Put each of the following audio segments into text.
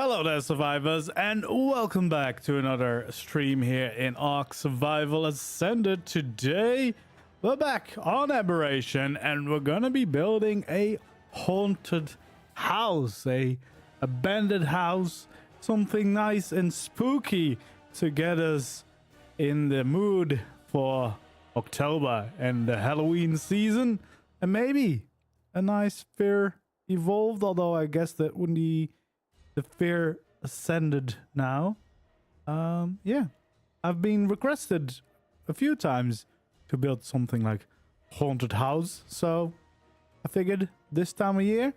Hello there, survivors, and welcome back to another stream here in ARK Survival Ascended. Today, we're back on Aberration, and we're gonna be building a haunted house, a abandoned house, something nice and spooky to get us in the mood for October and the Halloween season, and maybe a nice fear evolved, although I guess that wouldn't be the fear ascended now. Yeah, I've been requested a few times to build something like haunted house, so I figured this time of year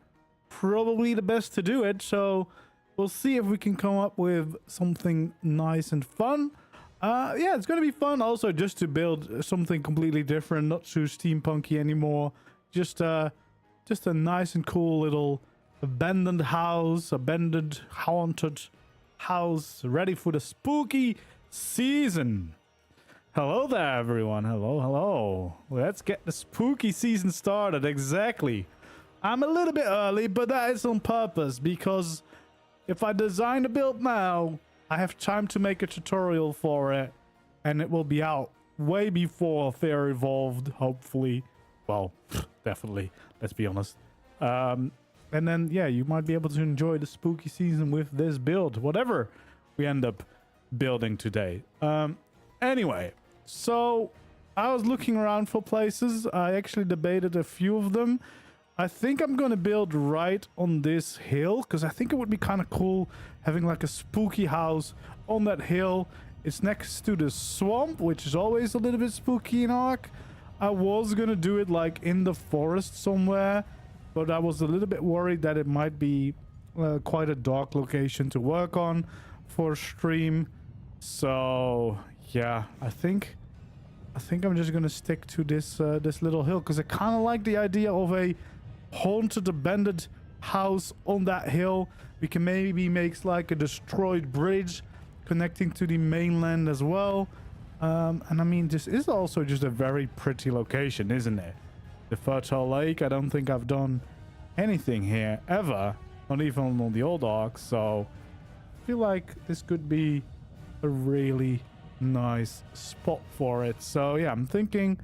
probably the best to do it. So we'll see if we can come up with something nice and fun. Yeah, it's gonna be fun also just to build something completely different, not too steampunky anymore. Just a nice and cool little abandoned house, abandoned haunted house, ready for the spooky season. Hello there, everyone. Hello. Let's get the spooky season started. Exactly. I'm a little bit early, but that is on purpose, because if I design a build now, I have time to make a tutorial for it, and it will be out way before Fear Evolved, hopefully. Well, definitely, let's be honest. And then, yeah, you might be able to enjoy the spooky season with this build, whatever we end up building today. Anyway, so I was looking around for places. I actually debated a few of them. I think I'm going to build right on this hill, because I think it would be kind of cool having like a spooky house on that hill. It's next to the swamp, which is always a little bit spooky in ARK. I was going to do it like in the forest somewhere, but I was a little bit worried that it might be quite a dark location to work on for a stream. So yeah, I think I'm just gonna stick to this this little hill, because I kind of like the idea of a haunted abandoned house on that hill. We can maybe make like a destroyed bridge connecting to the mainland as well. And I mean, this is also just a very pretty location, isn't it? The fertile lake. I don't think I've done anything here ever, not even on the old ARK, so I feel like this could be a really nice spot for it. So yeah, I'm thinking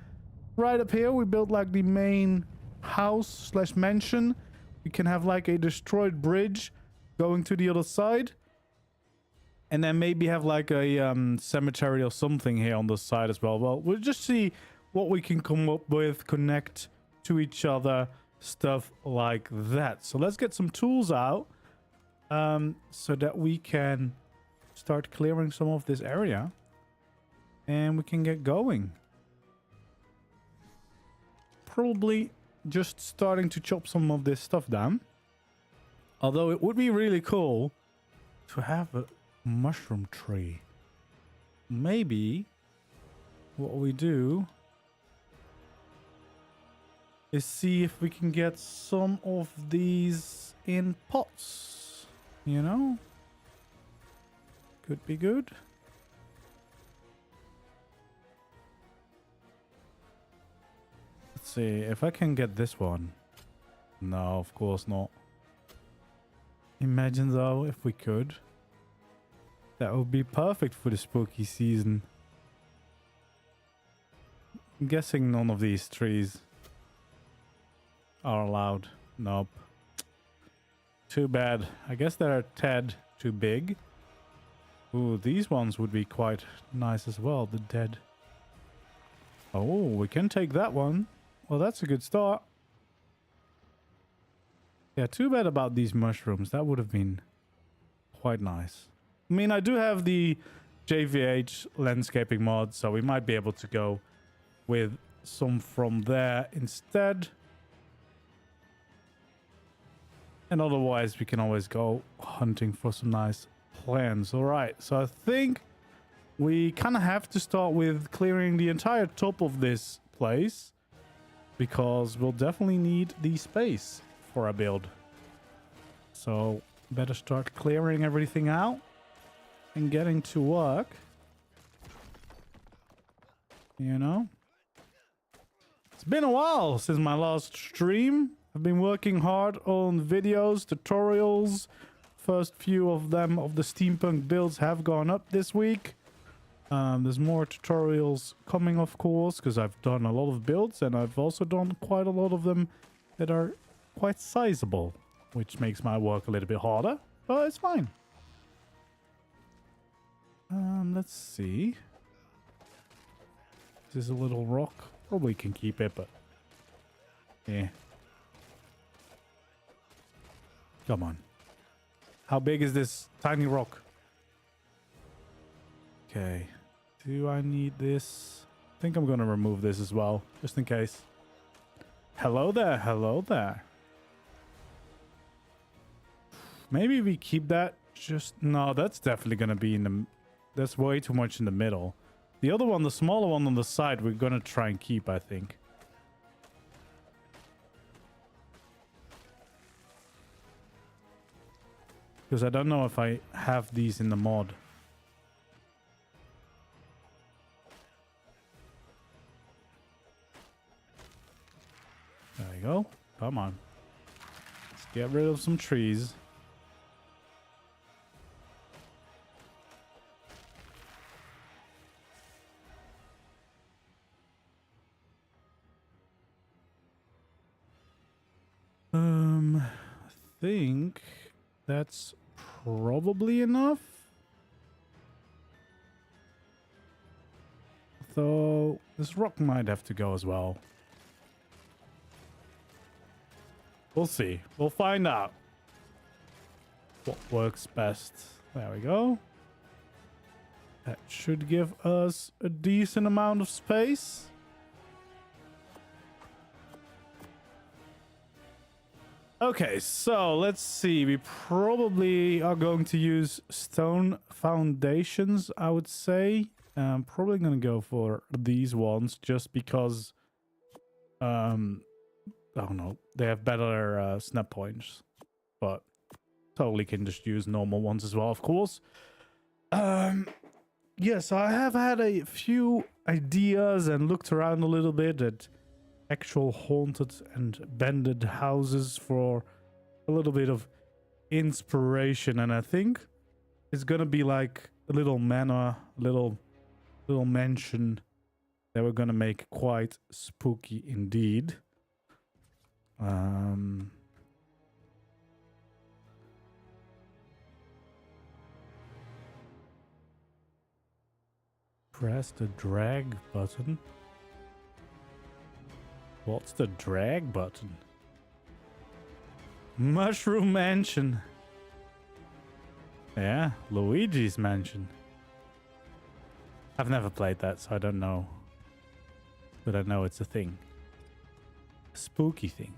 right up here we build like the main house slash mansion. We can have like a destroyed bridge going to the other side, and then maybe have like a cemetery or something here on the side as well. Well, we'll just see what we can come up with, connect to each other, stuff like that. So let's get some tools out so that we can start clearing some of this area and we can get going. Probably just starting to chop some of this stuff down, although it would be really cool to have a mushroom tree. Maybe what we do is see if we can get some of these in pots, you know? Could be good. Let's see if I can get this one. No, of course not. Imagine though if we could. That would be perfect for the spooky season. I'm guessing none of these trees are allowed. Nope. Too bad. I guess they're a tad too big. Ooh, these ones would be quite nice as well. The dead. Oh, we can take that one. Well, that's a good start. Yeah, too bad about these mushrooms. That would have been quite nice. I mean, I do have the JVH landscaping mod, so we might be able to go with some from there instead. And otherwise, we can always go hunting for some nice plants. All right, so I think we kind of have to start with clearing the entire top of this place, because we'll definitely need the space for our build. So better start clearing everything out and getting to work. You know? It's been a while since my last stream. I've been working hard on videos, tutorials First few of them of the steampunk builds have gone up this week. There's more tutorials coming, of course, because I've done a lot of builds and I've also done quite a lot of them that are quite sizable, which makes my work a little bit harder, but it's fine. Let's see. This is a little rock. Probably can keep it, but yeah. Come on. How big is this tiny rock? Okay. Do I need this? I think I'm going to remove this as well, just in case. Hello there. Hello there. Maybe we keep that just... No, that's definitely going to be in the... That's way too much in the middle. The other one, the smaller one on the side, we're going to try and keep, I think. Because I don't know if I have these in the mod. There we go. Come on. Let's get rid of some trees. I think that's probably enough. Though this rock might have to go as well. We'll see. We'll find out what works best. There we go. That should give us a decent amount of space. Okay, so let's see. We probably are going to use stone foundations, I would say. I'm probably going to go for these ones just because... I don't know. They have better snap points. But totally can just use normal ones as well, of course. Yes, I have had a few ideas and looked around a little bit at actual haunted and bended houses for a little bit of inspiration, and I think it's gonna be like a little manor, little mansion that we're gonna make quite spooky indeed. Press the drag button. What's the drag button? Mushroom Mansion. Yeah, Luigi's Mansion. I've never played that, so I don't know. But I know it's a thing. A spooky thing.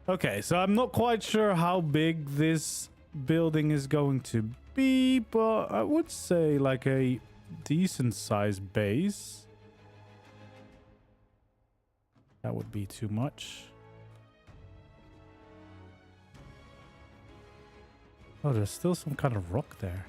Okay, so I'm not quite sure how big this building is going to be, but I would say like a decent sized base. That would be too much. Oh, there's still some kind of rock there.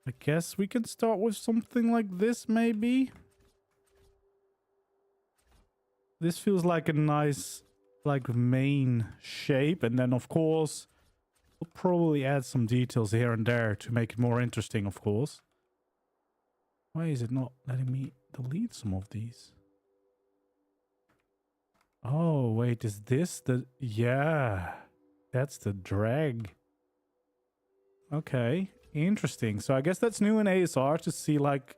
I guess we can start with something like this, maybe. This feels like a nice, like, main shape. And then, of course, we'll probably add some details here and there to make it more interesting, of course. Why is it not letting me delete some of these? Oh, wait, is this the... Yeah, that's the drag. Okay. Interesting. So I guess that's new in ASR to see like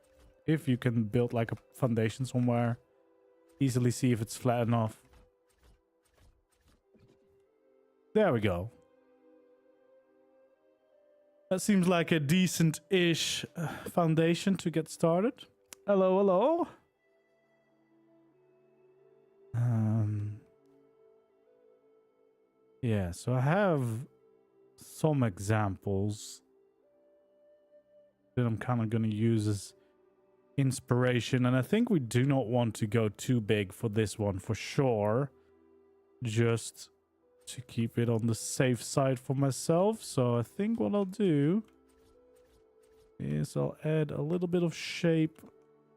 if you can build like a foundation somewhere. Easily see if it's flat enough. There we go. That seems like a decent-ish foundation to get started. Hello, hello. Yeah, so I have some examples that I'm kind of going to use as inspiration. And I think we do not want to go too big for this one for sure. Just to keep it on the safe side for myself. So I think what I'll do is I'll add a little bit of shape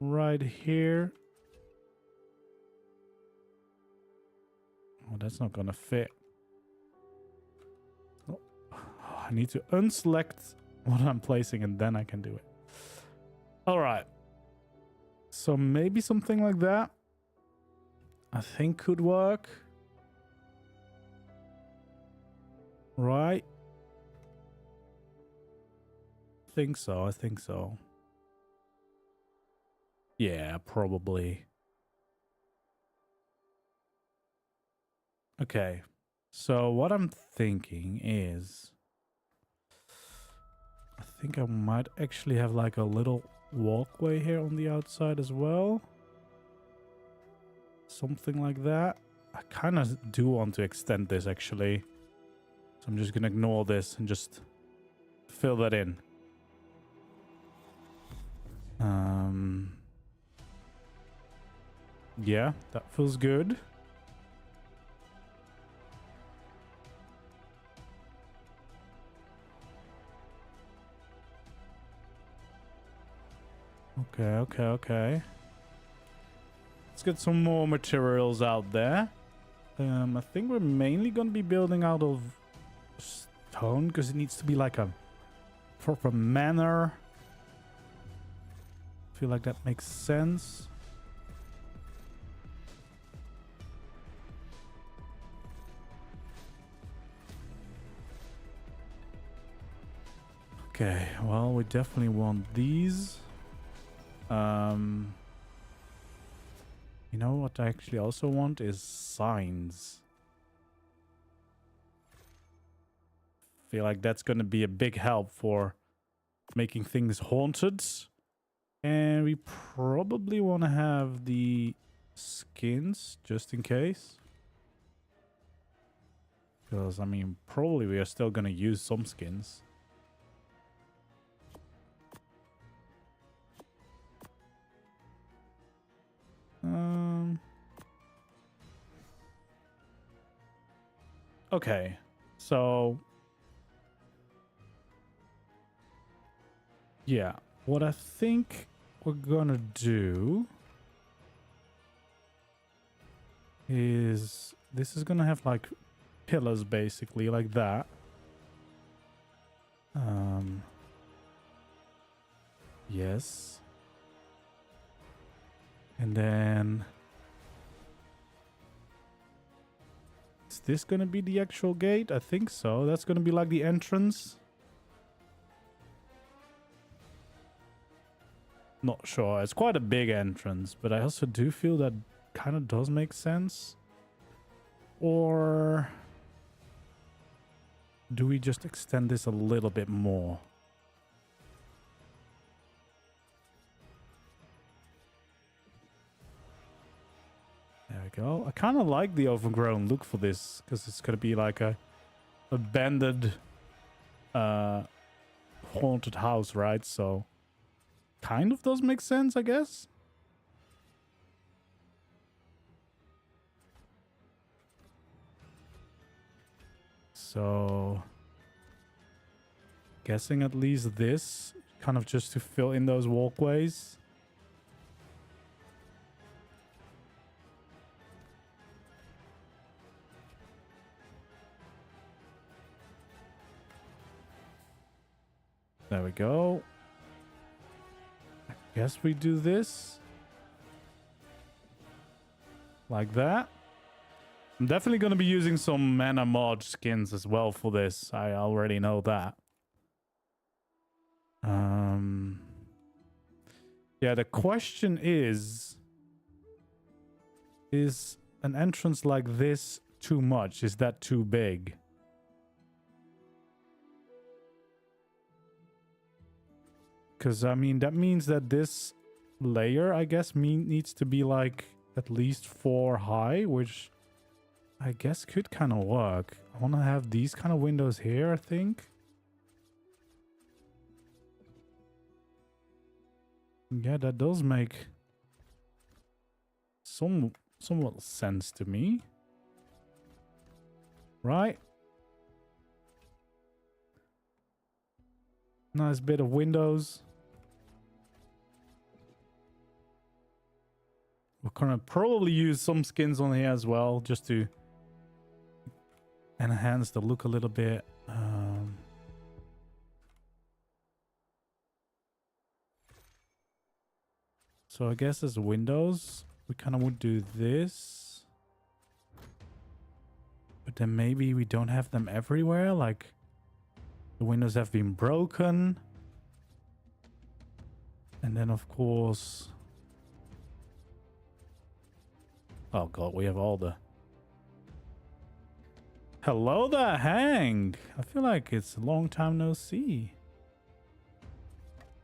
right here. Oh, that's not gonna fit. Oh, I need to unselect what I'm placing and then I can do it. All right. So maybe something like that I think could work. Right? I think so. Yeah, probably. Okay. So what I'm thinking is I think I might actually have like a little walkway here on the outside as well. Something like that. I kind of do want to extend this actually. So I'm just going to ignore this and just fill that in. Yeah, that feels good. Okay. Let's get some more materials out there. I think we're mainly going to be building out of stone because it needs to be like a proper manor. I feel like that makes sense. Okay, well, we definitely want these. You know what I actually also want is signs. Feel like that's going to be a big help for making things haunted. And we probably want to have the skins just in case. Because, I mean, probably we are still going to use some skins. Okay, so yeah, what I think we're gonna do is this is gonna have like pillars basically like that. Yes. And then is this gonna be the actual gate? I think so. That's gonna be like the entrance. Not sure. It's quite a big entrance, but I also do feel that kind of does make sense. Or do we just extend this a little bit more? There we go. I kind of like the overgrown look for this because it's going to be like a abandoned haunted house, right? So kind of does make sense, I guess. So guessing at least this kind of just to fill in those walkways. There we go. I guess we do this like that. I'm definitely going to be using some mana mod skins as well for this. I already know that. Yeah, the question is an entrance like this too much? Is that too big? Because, I mean, that means that this layer, I guess, needs to be like at least 4 high, which I guess could kind of work. I want to have these kind of windows here, I think. Yeah, that does make somewhat sense to me. Right? Nice bit of windows. We're gonna probably use some skins on here as well, just to enhance the look a little bit. So I guess as windows, we kind of would do this. But then maybe we don't have them everywhere, like the windows have been broken. And then of course... Oh god, we have all the... Hello there, Hank! I feel like it's a long time no see.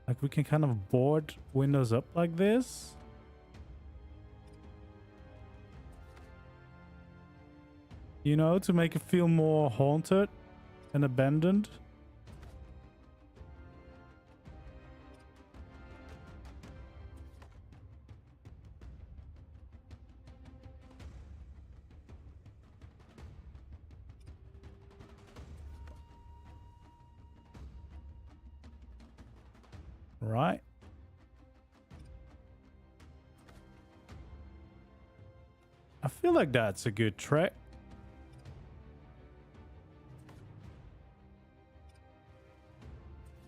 Like we can kind of board windows up like this. You know, to make it feel more haunted and abandoned. Right. I feel like that's a good trick.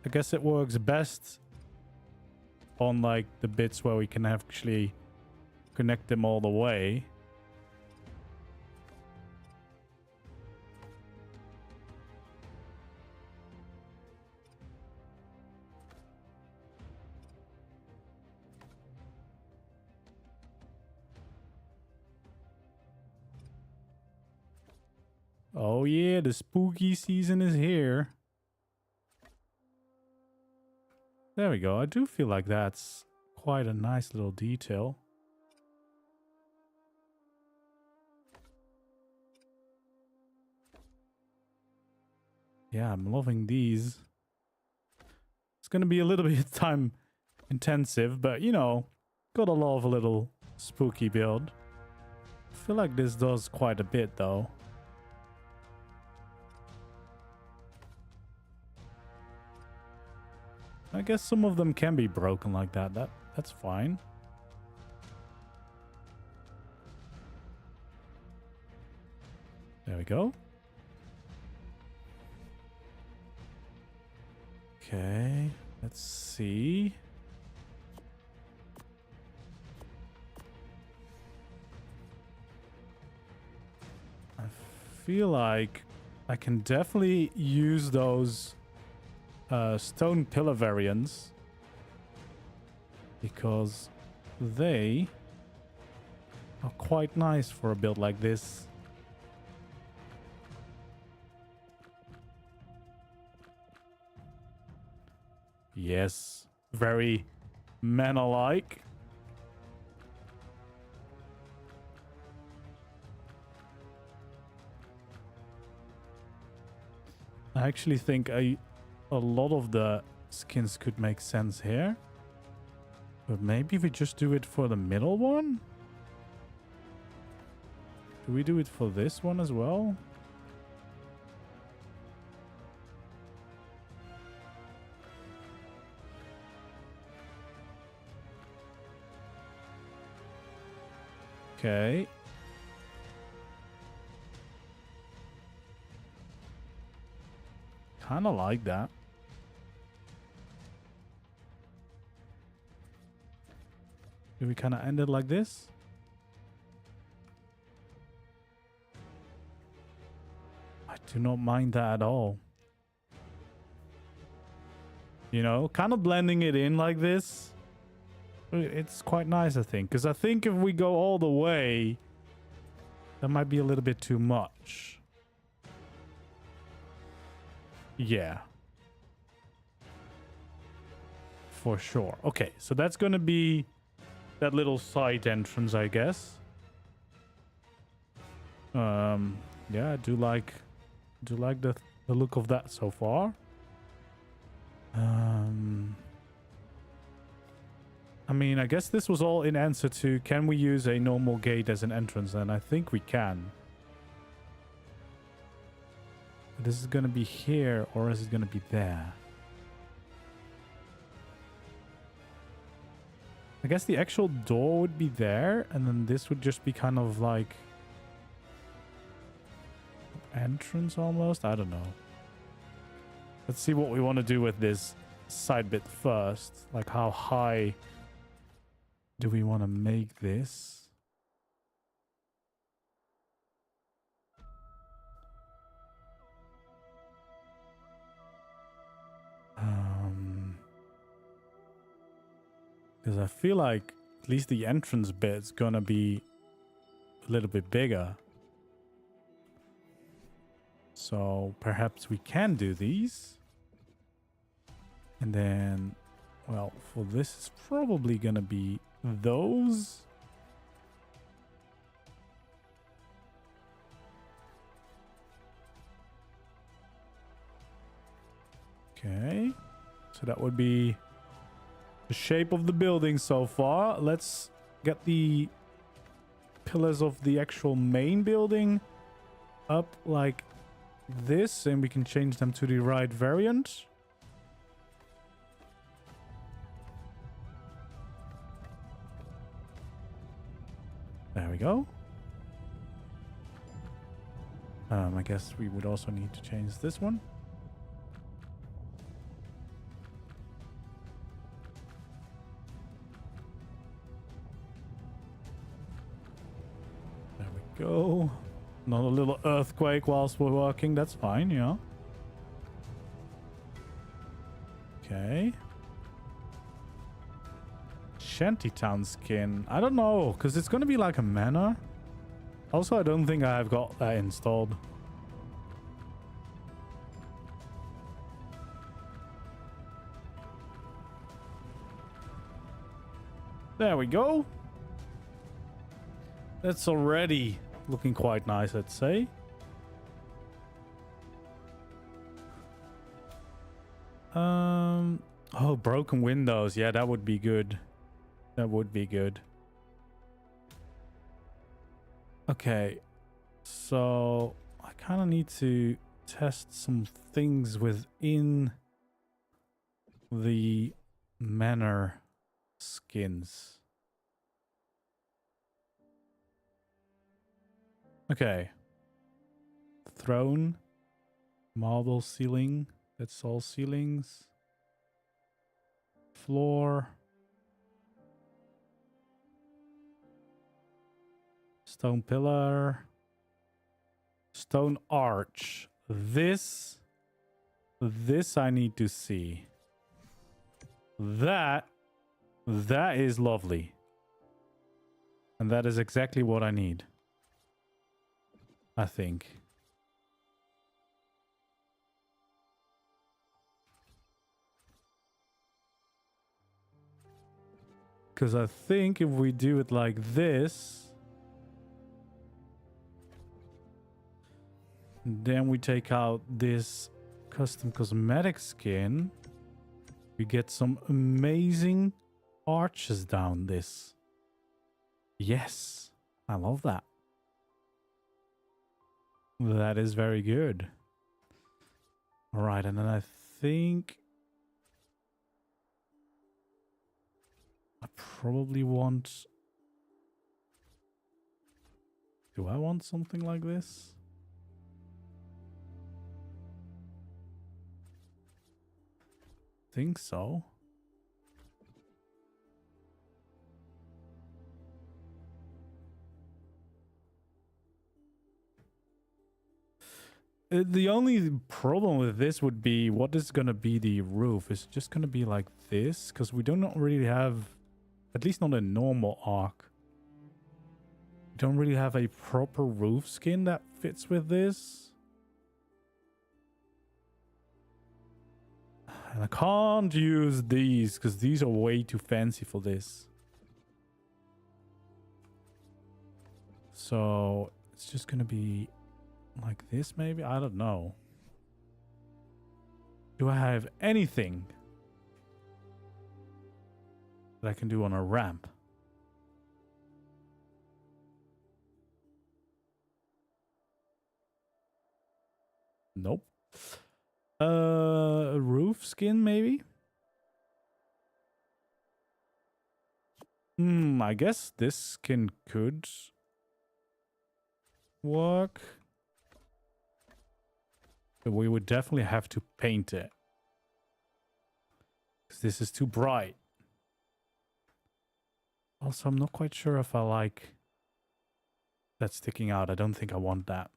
I guess it works best on like the bits where we can actually connect them all the way. Oh yeah, the spooky season is here. There we go. I do feel like that's quite a nice little detail. Yeah, I'm loving these. It's going to be a little bit time intensive, but you know, gotta love a little spooky build. I feel like this does quite a bit though. I guess some of them can be broken like that. That's fine. There we go. Okay, let's see. I feel like I can definitely use those stone pillar variants because they are quite nice for a build like this. Yes, very manor-like. I actually think a lot of the skins could make sense here. But maybe we just do it for the middle one? Do we do it for this one as well? Okay. Kind of like that. Do we kind of end it like this? I do not mind that at all. You know, kind of blending it in like this. It's quite nice, I think. Because I think if we go all the way, that might be a little bit too much. Yeah. For sure. Okay, so that's going to be that little side entrance, I guess. Yeah, I do like the look of that so far. I mean, I guess this was all in answer to, can we use a normal gate as an entrance? And I think we can. But this is going to be here, or is it going to be there? I guess the actual door would be there, and then this would just be kind of like entrance almost. I don't know. Let's see what we want to do with this side bit first. Like, how high do we want to make this? Because I feel like at least the entrance bit's gonna be a little bit bigger. So perhaps we can do these. And then, well, for this it's probably gonna be those. Okay. So that would be the shape of the building so far. Let's get the pillars of the actual main building up like this, and we can change them to the right variant. There we go. I guess we would also need to change this one. Go. Not a little earthquake whilst we're working. That's fine, yeah. Okay. Shantytown skin. I don't know, because it's going to be like a manor. Also, I don't think I've got that installed. There we go. That's already looking quite nice, I'd say. Oh, broken windows. Yeah, that would be good. That would be good. Okay. So I kind of need to test some things within the manor skins. Okay. Throne. Marble ceiling. That's all ceilings. Floor. Stone pillar. Stone arch. This I need to see. That is lovely. And that is exactly what I need, I think. Because I think if we do it like this, then we take out this custom cosmetic skin, we get some amazing arches down this. Yes, I love that. That is very good. All right, and then I think I probably want... Do I want something like this? Think so. The only problem with this would be, what is going to be the roof? Is it just going to be like this? Because we don't really have, at least not a normal ARK. We don't really have a proper roof skin that fits with this. And I can't use these because these are way too fancy for this. So it's just going to be like this, maybe? I don't know. Do I have anything? that I can do on a ramp. Nope. Roof skin maybe? I guess this skin could work. But we would definitely have to paint it. Because this is too bright. Also, I'm not quite sure if I like that sticking out. I don't think I want that.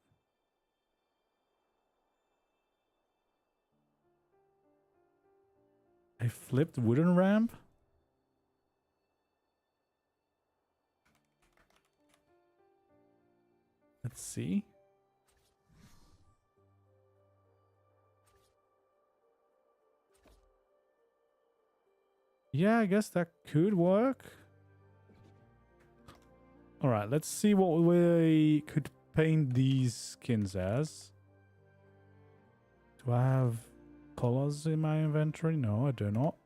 A flipped wooden ramp? Let's see. Yeah, I guess that could work. All right, let's see what we could paint these skins as. Do I have colors in my inventory? No, I do not.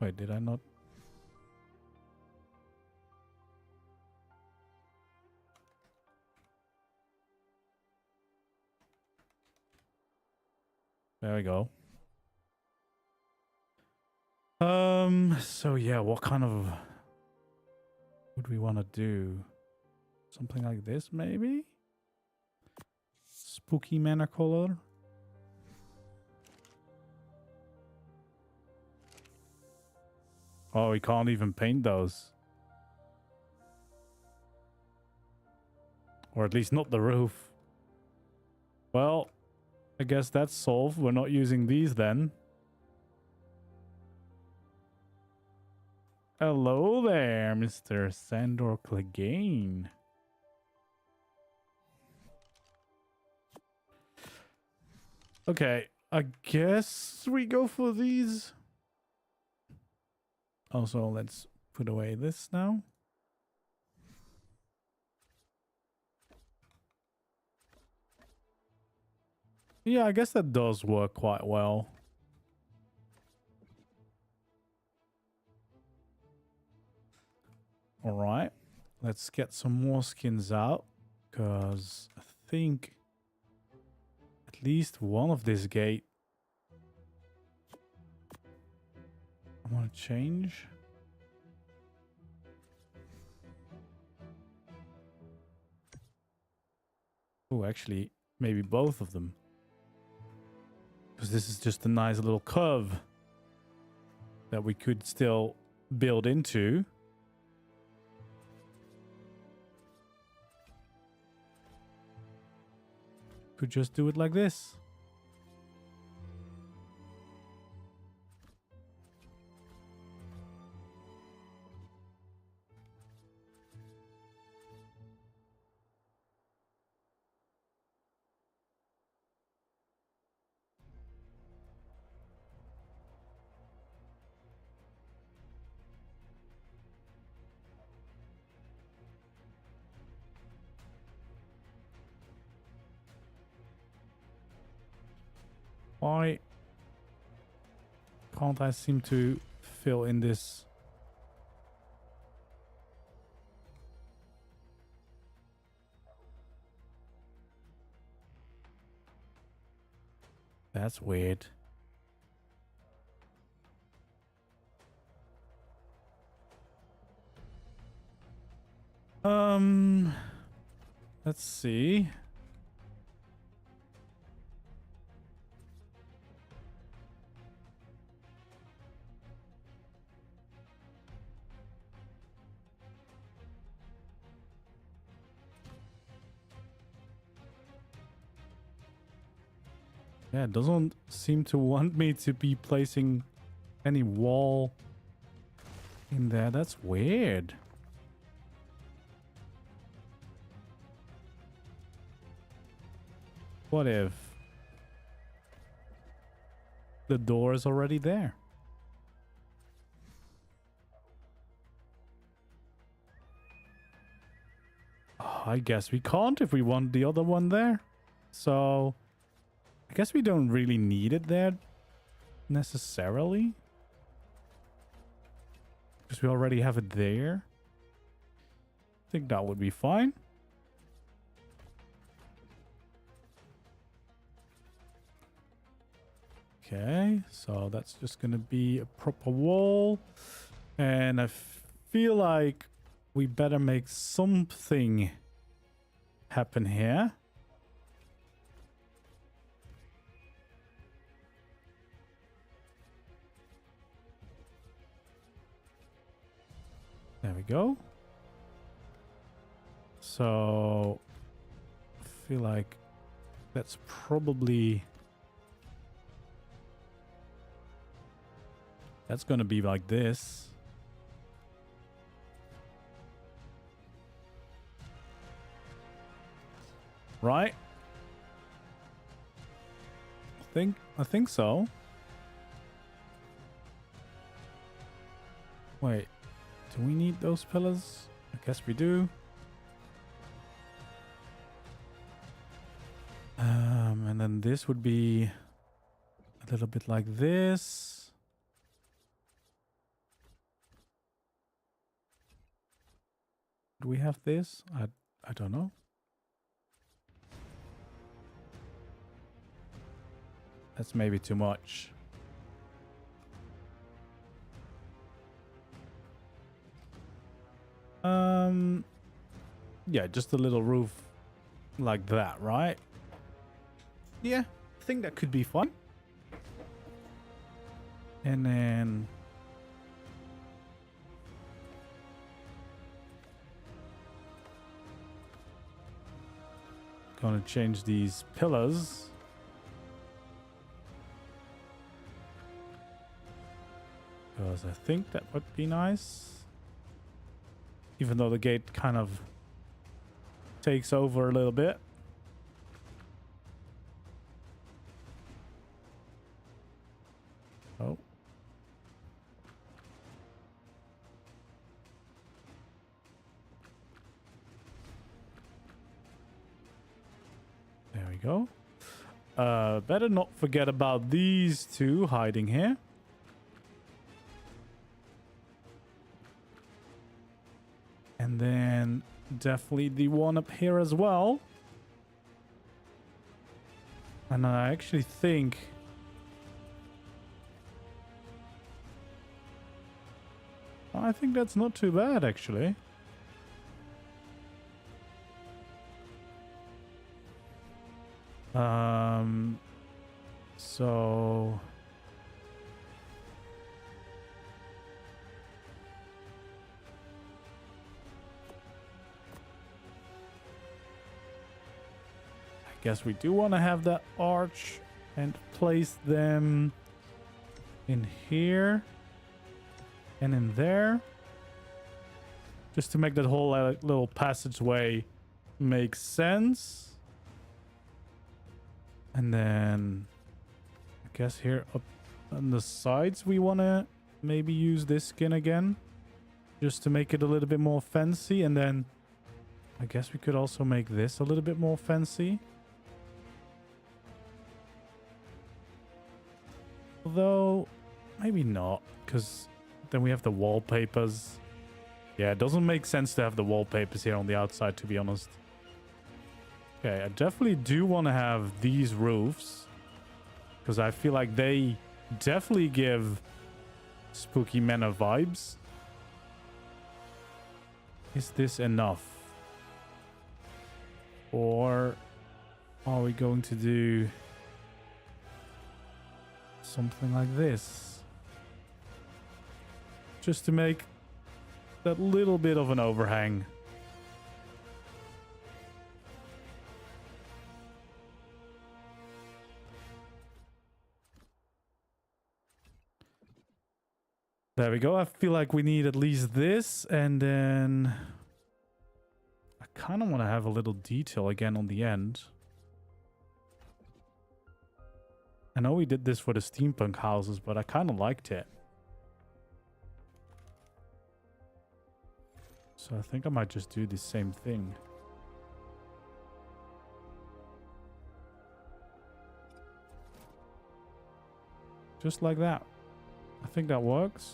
Wait, did I not? There we go. So yeah, what kind of would we want to do? Something like this, maybe? Spooky mana color. Oh, we can't even paint those. Or at least not the roof. Well, I guess that's solved. We're not using these then. Hello there, Mr. Sandor Clegane. Okay, I guess we go for these. Also, let's put away this now. Yeah, I guess that does work quite well. All right, let's get some more skins out, because I think at least one of this gate I want to change. Oh, actually, maybe both of them. Because this is just a nice little curve that we could still build into. Could just do it like this. Why can't I seem to fill in this? That's weird. Let's see. Yeah, it doesn't seem to want me to be placing any wall in there. That's weird. What if the door is already there? I guess we can't if we want the other one there. So I guess we don't really need it there necessarily. Because we already have it there. I think that would be fine. Okay, so that's just gonna be a proper wall. And I feel like we better make something happen here. There we go. So I feel like that's probably... That's going to be like this. Right? I think so. Wait. Do we need those pillars? I guess we do. And then this would be a little bit like this. Do we have this? I don't know. That's maybe too much. Yeah, just a little roof like that, right? Yeah, I think that could be fun. And then gonna change these pillars. Because I think that would be nice. Even though the gate kind of takes over a little bit. Oh. There we go. Better not forget about these two hiding here. And then definitely the one up here as well. And I actually think that's not too bad, actually. So I guess we do want to have that arch and place them in here and in there, just to make that whole little passageway make sense. And then I guess here up on the sides we want to maybe use this skin again, just to make it a little bit more fancy. And then I guess we could also make this a little bit more fancy. Although maybe not, because then we have the wallpapers. Yeah, it doesn't make sense to have the wallpapers here on the outside, to be honest. Okay, I definitely do want to have these roofs, because I feel like they definitely give Spooky Manor vibes. Is this enough? Or are we going to do something like this? Just to make that little bit of an overhang. There we go. I feel like we need at least this, and then I kind of want to have a little detail again on the end. I know we did this for the steampunk houses, but I kind of liked it. So I think I might just do the same thing. Just like that. I think that works.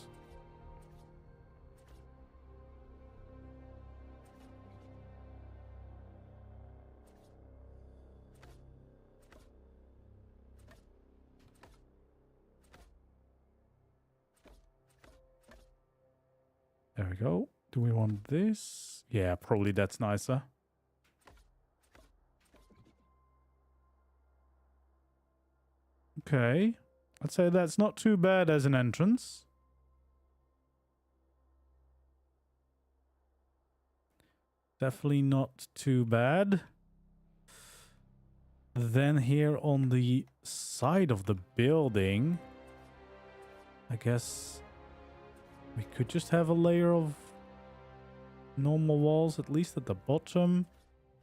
There we go. Do we want this? Yeah, probably that's nicer. Okay. I'd say that's not too bad as an entrance. Definitely not too bad. Then here on the side of the building, I guess we could just have a layer of normal walls, at least at the bottom.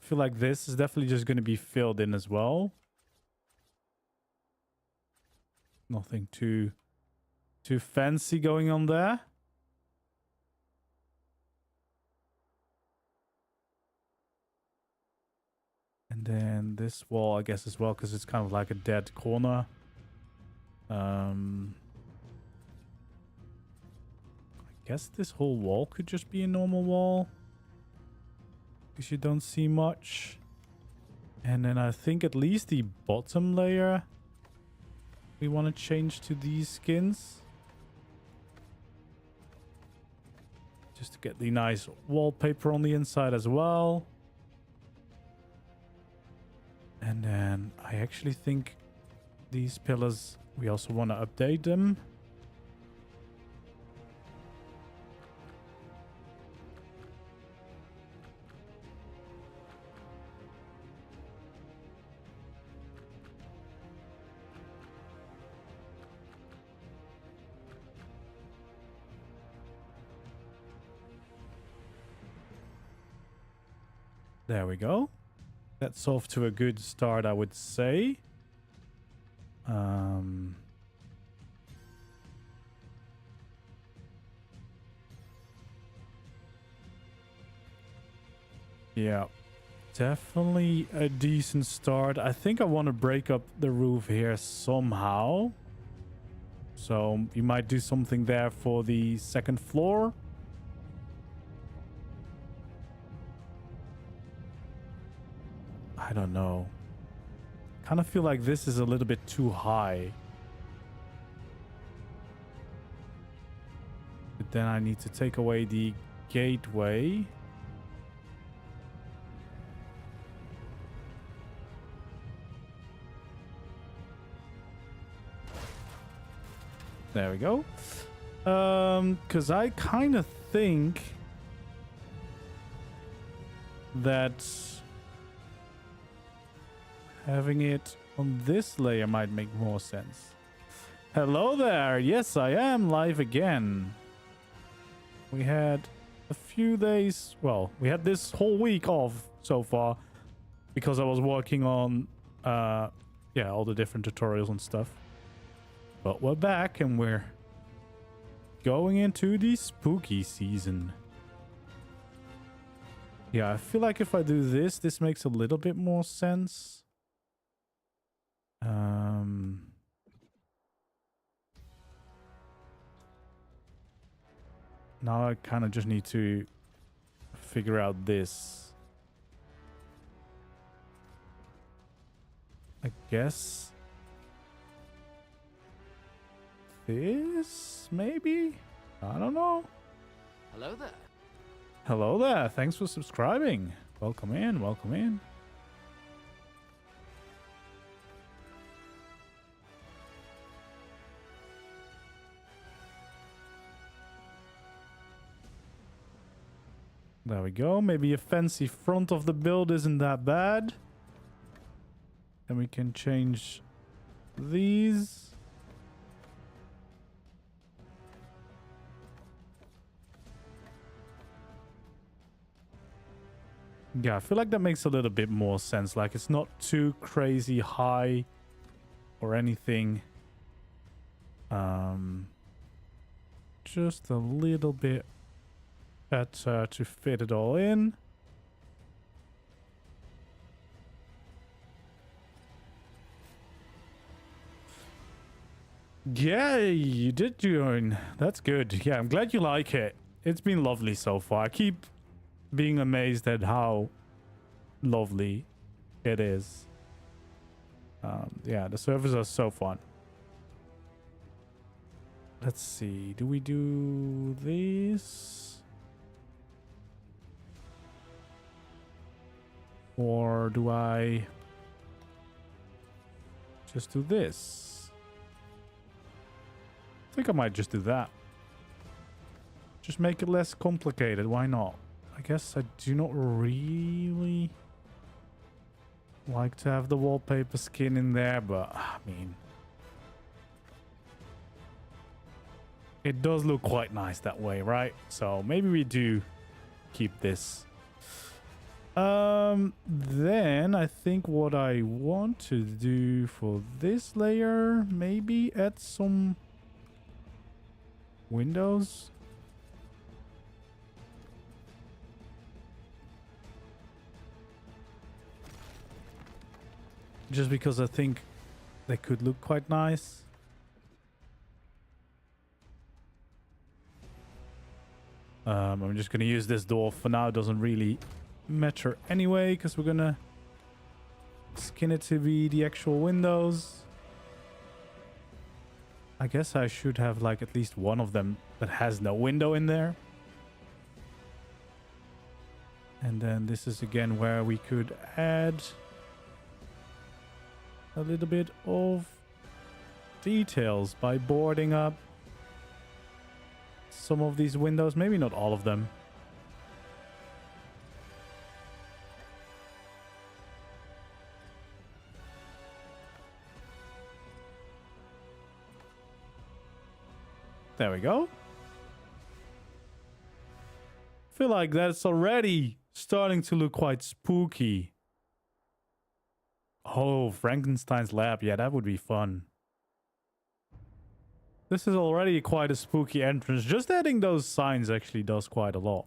I feel like this is definitely just going to be filled in as well. Nothing too fancy going on there. And then this wall, I guess, as well, because it's kind of like a dead corner. I guess this whole wall could just be a normal wall, because you don't see much. And then I think at least the bottom layer we want to change to these skins, just to get the nice wallpaper on the inside as well. And then I actually think these pillars, we also want to update them. There we go. That's off to a good start, I would say. Yeah, definitely a decent start. I think I want to break up the roof here somehow. So you might do something there for the second floor. I don't know. Kind of feel like this is a little bit too high. But then I need to take away the gateway. There we go. Because I kind of think that having it on this layer might make more sense. Hello there. Yes, I am live again. We had a few days, well, we had this whole week off so far because I was working on yeah, all the different tutorials and stuff. But we're back and we're going into the spooky season. Yeah, I feel like if I do this, this makes a little bit more sense. Now I kind of just need to figure out this. I guess this, maybe? I don't know. Hello there. Hello there. Thanks for subscribing. Welcome in. Welcome in. There we go. Maybe a fancy front of the build isn't that bad. Then we can change these. Yeah, I feel like that makes a little bit more sense. Like, it's not too crazy high or anything. Just a little bit better to fit it all in. Yeah, you did join. That's good. Yeah, I'm glad you like it. It's been lovely so far. I keep being amazed at how lovely it is. Yeah, the servers are so fun. Let's see. Do we do this? Or do I just do this? I think I might just do that. Just make it less complicated. Why not? I guess I do not really like to have the wallpaper skin in there, but I mean, it does look quite nice that way, right? So maybe we do keep this. Then I think what I want to do for this layer, maybe add some windows. Just because I think they could look quite nice. I'm just going to use this door for now. It doesn't really matter anyway, because we're going to skin it to be the actual windows. I guess I should have like at least one of them that has no window in there. And then this is again where we could add a little bit of details by boarding up some of these windows. Maybe not all of them. There we go. Feel like that's already starting to look quite spooky. Oh, Frankenstein's lab. Yeah, that would be fun. This is already quite a spooky entrance. Just adding those signs actually does quite a lot.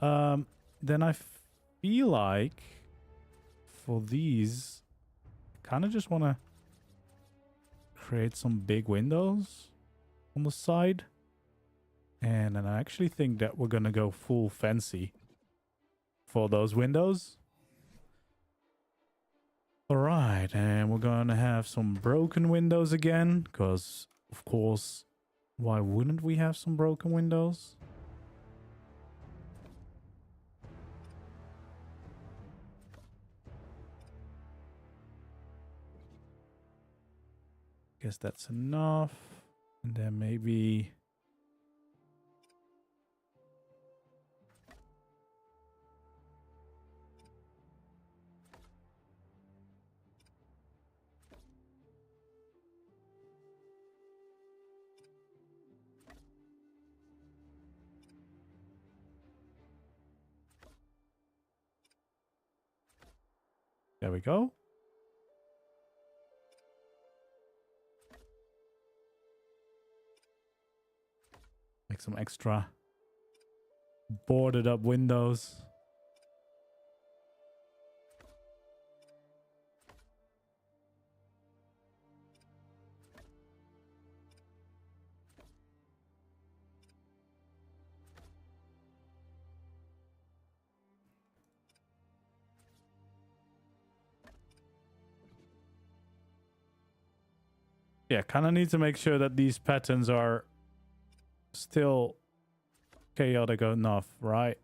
Then I feel like for these, kind of just want to create some big windows on the side. And then I actually think that we're going to go full fancy for those windows. All right, and we're going to have some broken windows again, because, of course, why wouldn't we have some broken windows? Guess that's enough. And then maybe... There we go. Make some extra boarded up windows. Yeah, kind of need to make sure that these patterns are still chaotic enough, right?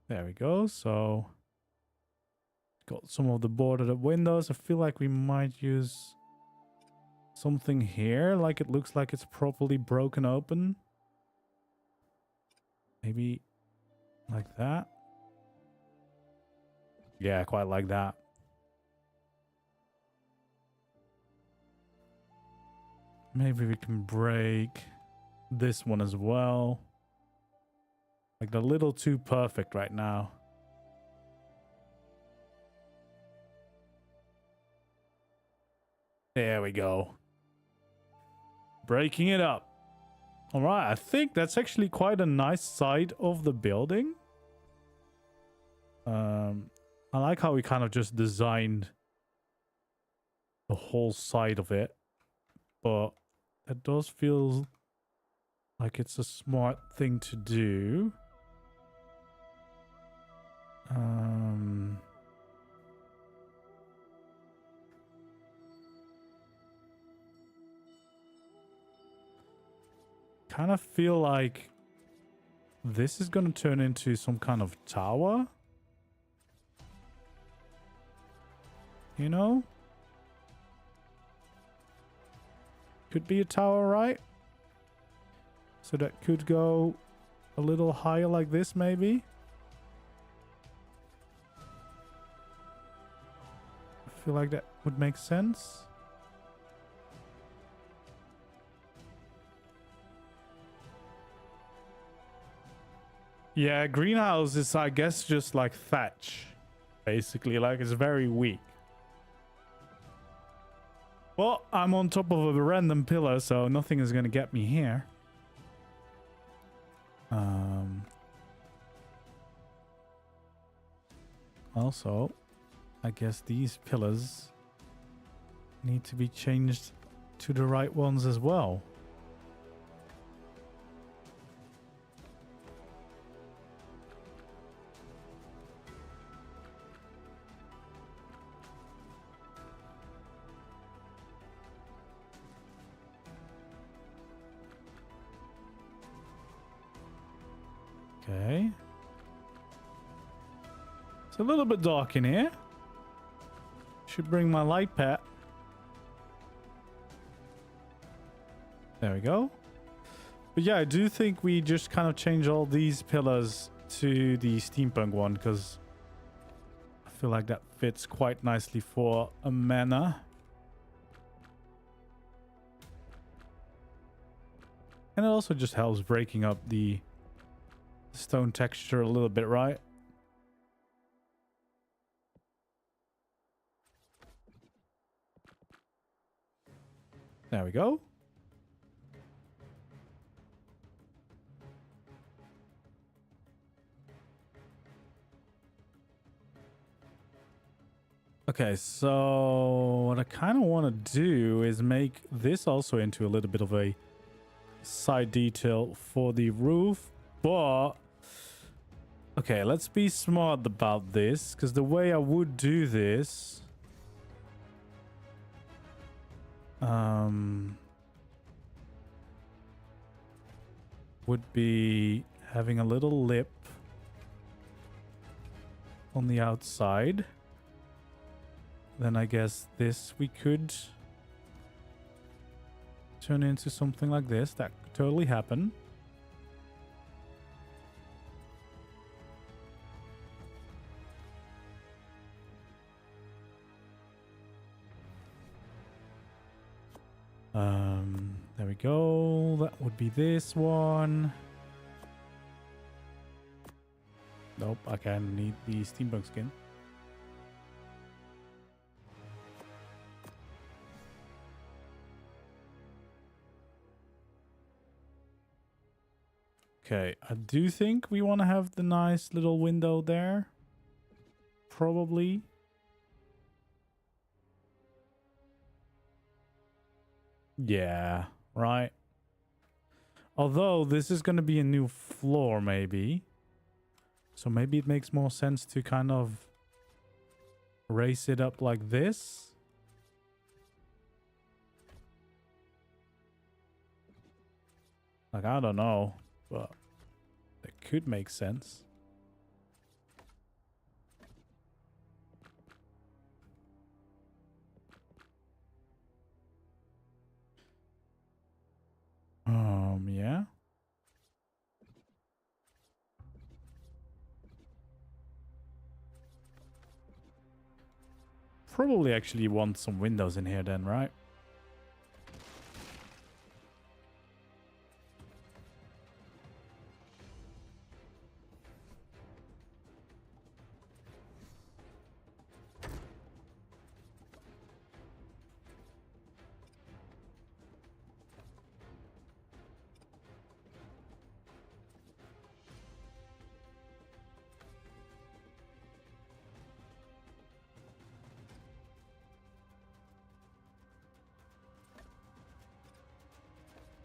There we go. So got some of the boarded up windows. I feel like we might use something here, like it looks like it's properly broken open. Maybe like that. Yeah, quite like that. Maybe we can break this one as well. Like they're a little too perfect right now. There we go. Breaking it up. All right, I think that's actually quite a nice side of the building. I like how we kind of just designed the whole side of it, but that does feel like it's a smart thing to do. Kind of feel like this is going to turn into some kind of tower. You know? Could be a tower, right? So that could go a little higher like this, maybe. I feel like that would make sense. Yeah, greenhouse is, I guess, just like thatch. Basically, like it's very weak. Well, I'm on top of a random pillar, so nothing is going to get me here. Also, I guess these pillars need to be changed to the right ones as well. Okay. It's a little bit dark in here. Should bring my light pad. There we go. But yeah, I do think we just kind of change all these pillars to the steampunk one, because I feel like that fits quite nicely for a manor. And it also just helps breaking up the stone texture a little bit, right? There we go. Okay, so what I kind of want to do is make this also into a little bit of a side detail for the roof, but okay, let's be smart about this, because the way I would do this would be having a little lip on the outside. Then I guess this we could turn into something like this. That could totally happen. There we go. That would be this one. Nope, I kind of need the steampunk skin. Okay, I do think we want to have the nice little window there. Probably. Yeah, right. Although this is going to be a new floor, maybe. So maybe it makes more sense to kind of raise it up like this. Like, I don't know, but it could make sense. Yeah. Probably actually want some windows in here then, right?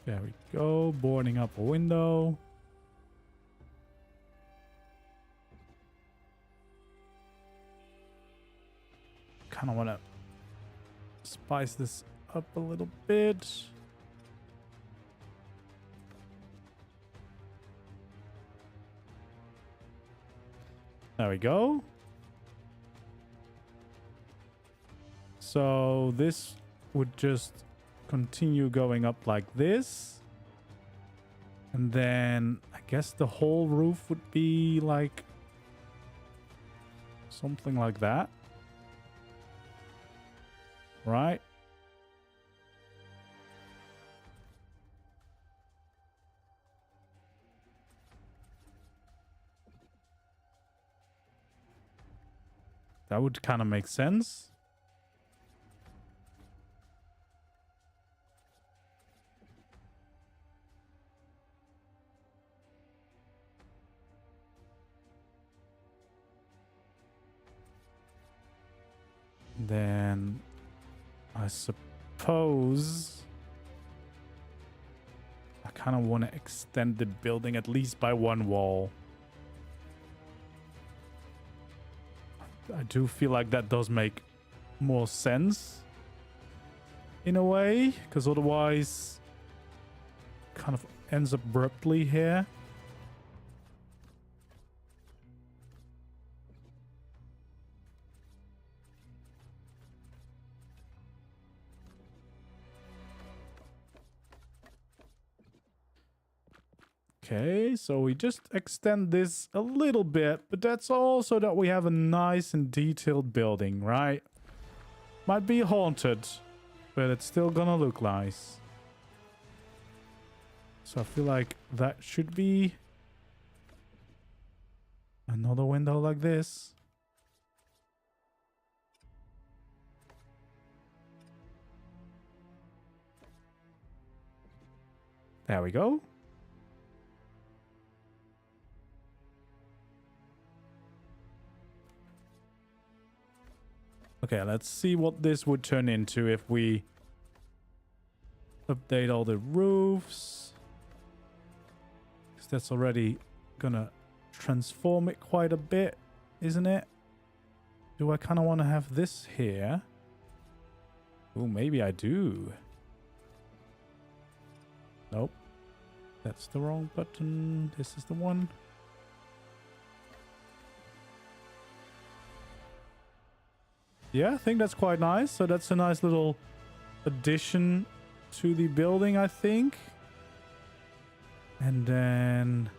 There we go. Boarding up a window. Kind of want to spice this up a little bit. There we go. So this would just continue going up like this. And then I guess the whole roof would be like something like that. Right? That would kind of make sense. Then I suppose I kind of want to extend the building at least by one wall. I do feel like that does make more sense in a way, because otherwise it kind of ends abruptly here. Okay, so we just extend this a little bit, but that's also that we have a nice and detailed building, right? Might be haunted, but it's still gonna look nice. So I feel like that should be another window like this. There we go. Okay, let's see what this would turn into if we update all the roofs. Because that's already gonna transform it quite a bit, isn't it? Do I kind of want to have this here? Oh, maybe I do. Nope. That's the wrong button. This is the one. Yeah, I think that's quite nice. So that's a nice little addition to the building, I think. And then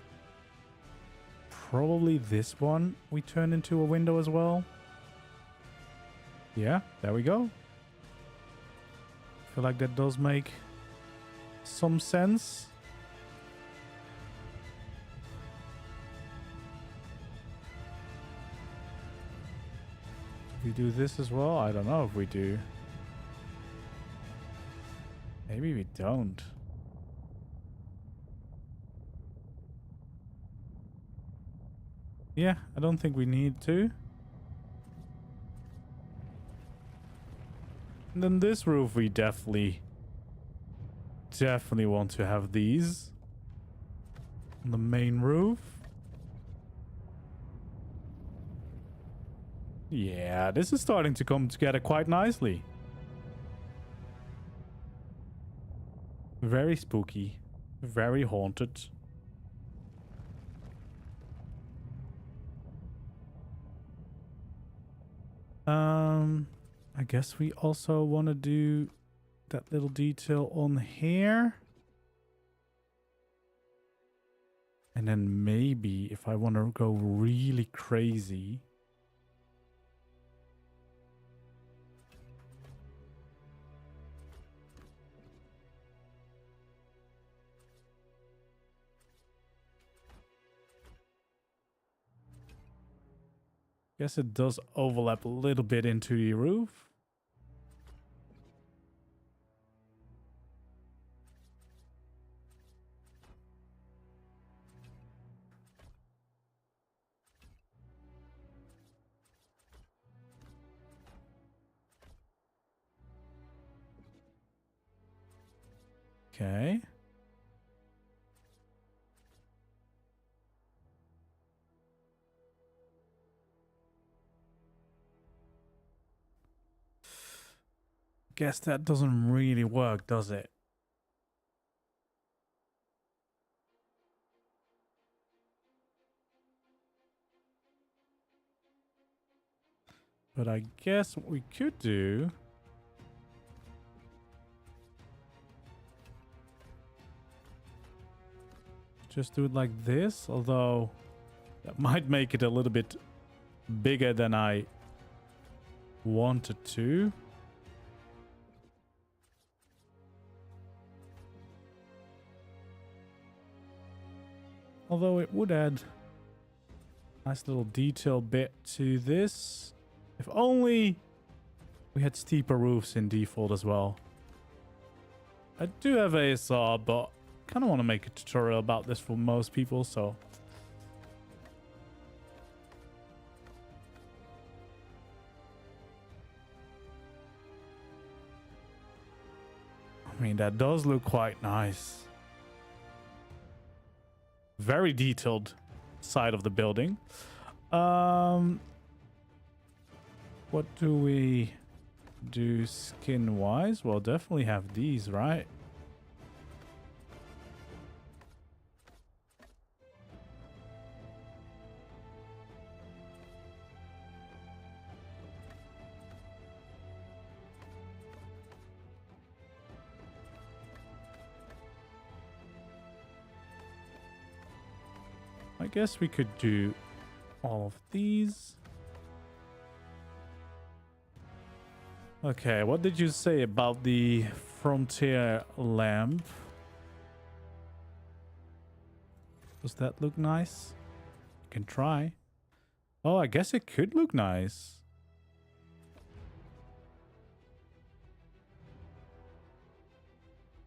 probably this one we turn into a window as well. Yeah, there we go. I feel like that does make some sense. We do this as well? I don't know if we do. Maybe we don't. Yeah, I don't think we need to. And then this roof we definitely want to have these on the main roof. Yeah, this is starting to come together quite nicely. Very spooky. Very haunted. I guess we also want to do that little detail on here. And then maybe if I want to go really crazy, guess it does overlap a little bit into the roof. Okay. guess that doesn't really work, does it? But I guess what we could do... just do it like this, although that might make it a little bit bigger than I wanted to. Although it would add a nice little detail bit to this. If only we had steeper roofs in default as well. I do have ASR, but I kind of want to make a tutorial about this for most people, so... I mean, that does look quite nice. Very detailed side of the building. What do we do skin-wise? Well, definitely have these, right? I guess we could do all of these. Okay, what did you say about the frontier lamp? Does that look nice? You can try. Oh, I guess it could look nice.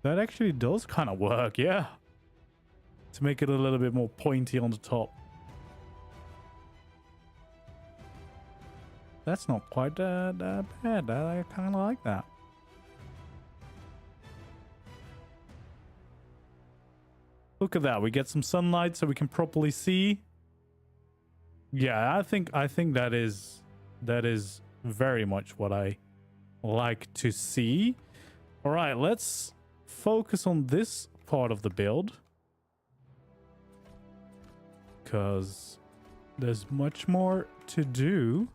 That actually does kind of work, yeah. To make it a little bit more pointy on the top. That's not quite that bad. I kind of like that. Look at that. We get some sunlight so we can properly see. Yeah, I think that is very much what I like to see. All right, let's focus on this part of the build, because there's much more to do.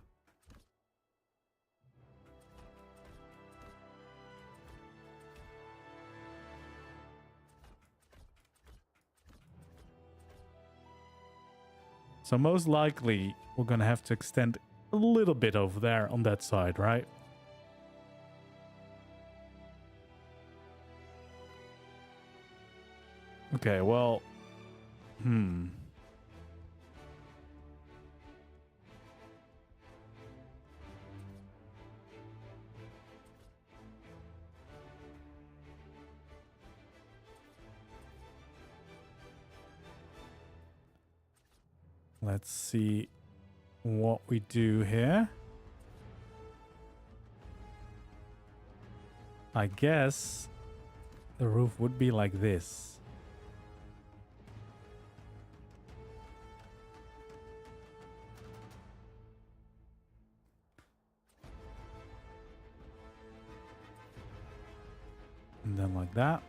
So most likely we're gonna have to extend a little bit over there on that side, right? Okay, well, let's see what we do here. I guess the roof would be like this. And then like that.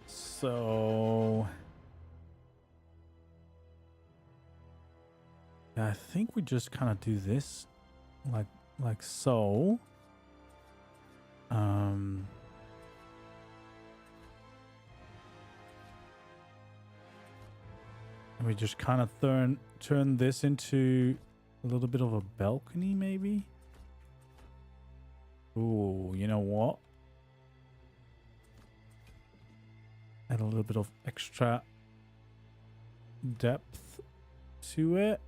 So yeah, I think we just kind of do this like so. And we just kind of turn this into a little bit of a balcony, maybe. Ooh, you know what? Add a little bit of extra depth to it.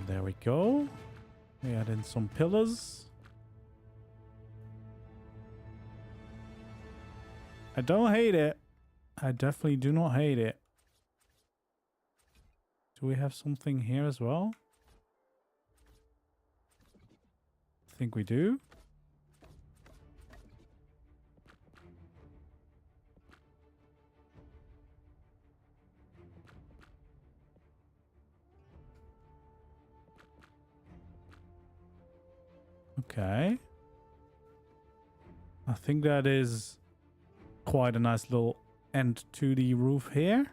There we go. We add in some pillars. I don't hate it. I definitely do not hate it. Do we have something here as well? I think we do. Okay. I think that is quite a nice little end to the roof here.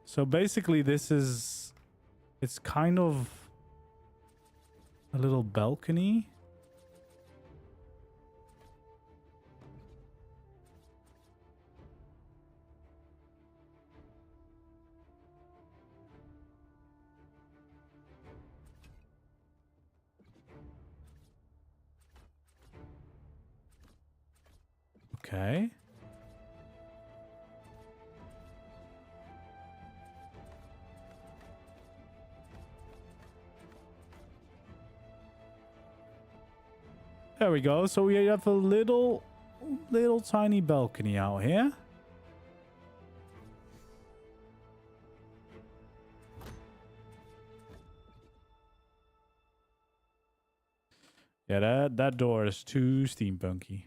So basically it's kind of a little balcony. Okay. There we go. So we have a little tiny balcony out here. Yeah, that door is too steampunky.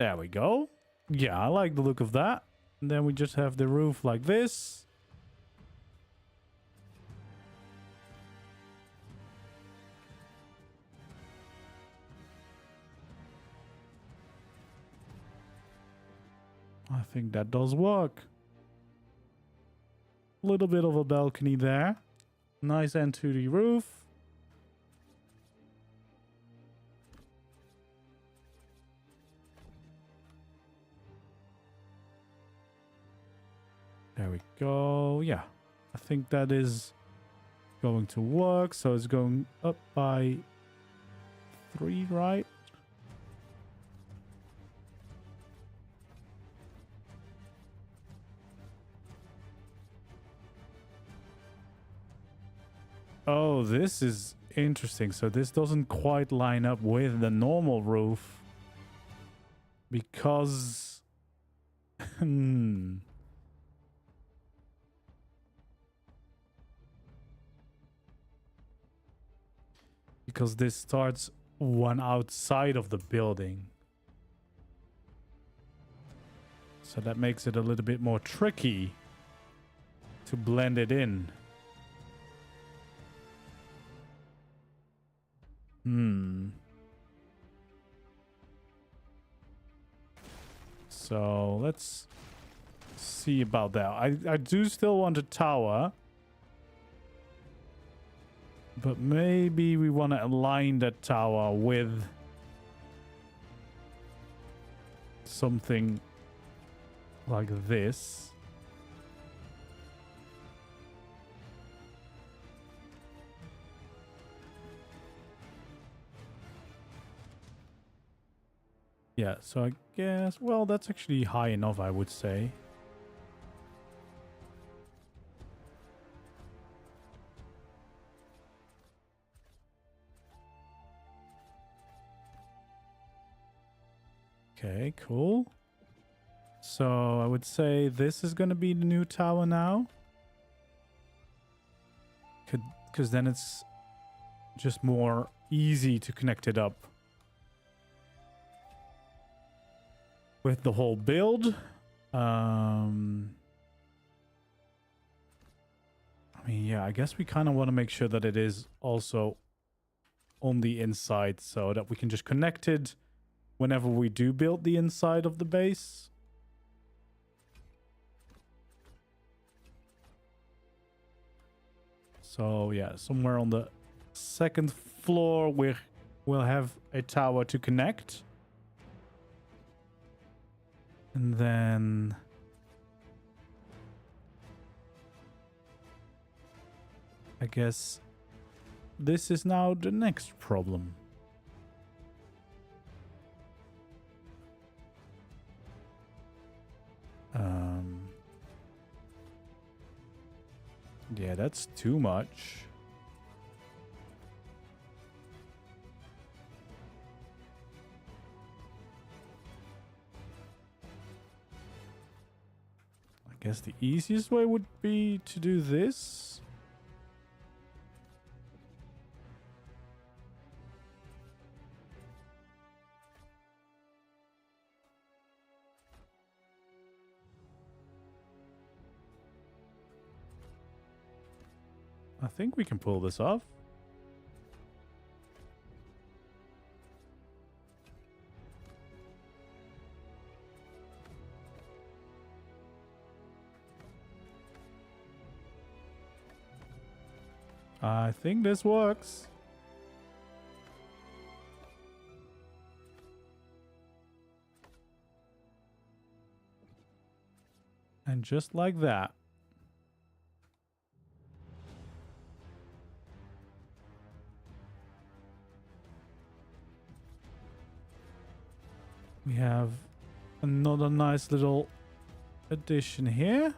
There we go. Yeah, I like the look of that. And then we just have the roof like this. I think that does work. A little bit of a balcony there. Nice end to the roof. There we go. Yeah, I think that is going to work. So it's going up by 3, right? Oh, this is interesting. So this doesn't quite line up with the normal roof because because this starts one outside of the building. So that makes it a little bit more tricky to blend it in. So let's see about that. I do still want a tower. But maybe we want to align that tower with something like this. Yeah, so I guess, well, that's actually high enough, I would say. Okay, cool. So I would say this is going to be the new tower now. Because then it's just more easy to connect it up with the whole build. I mean, yeah, I guess we kind of want to make sure that it is also on the inside so that we can just connect it whenever we do build the inside of the base. So yeah, somewhere on the second floor we'll have a tower to connect. And then I guess this is now the next problem. Yeah, that's too much. I guess the easiest way would be to do this. I think we can pull this off. I think this works. And just like that. We have another nice little addition here.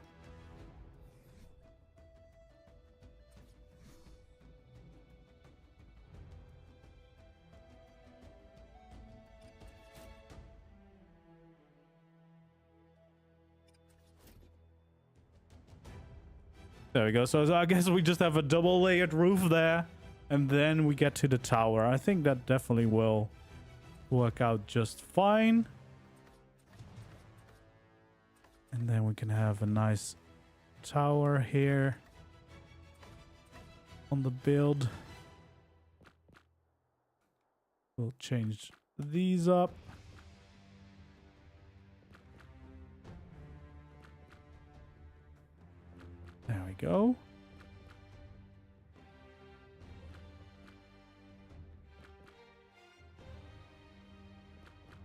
There we go. So I guess we just have a double layered roof there. And then we get to the tower. I think that definitely will work out just fine. And then we can have a nice tower here on the build. We'll change these up. There we go.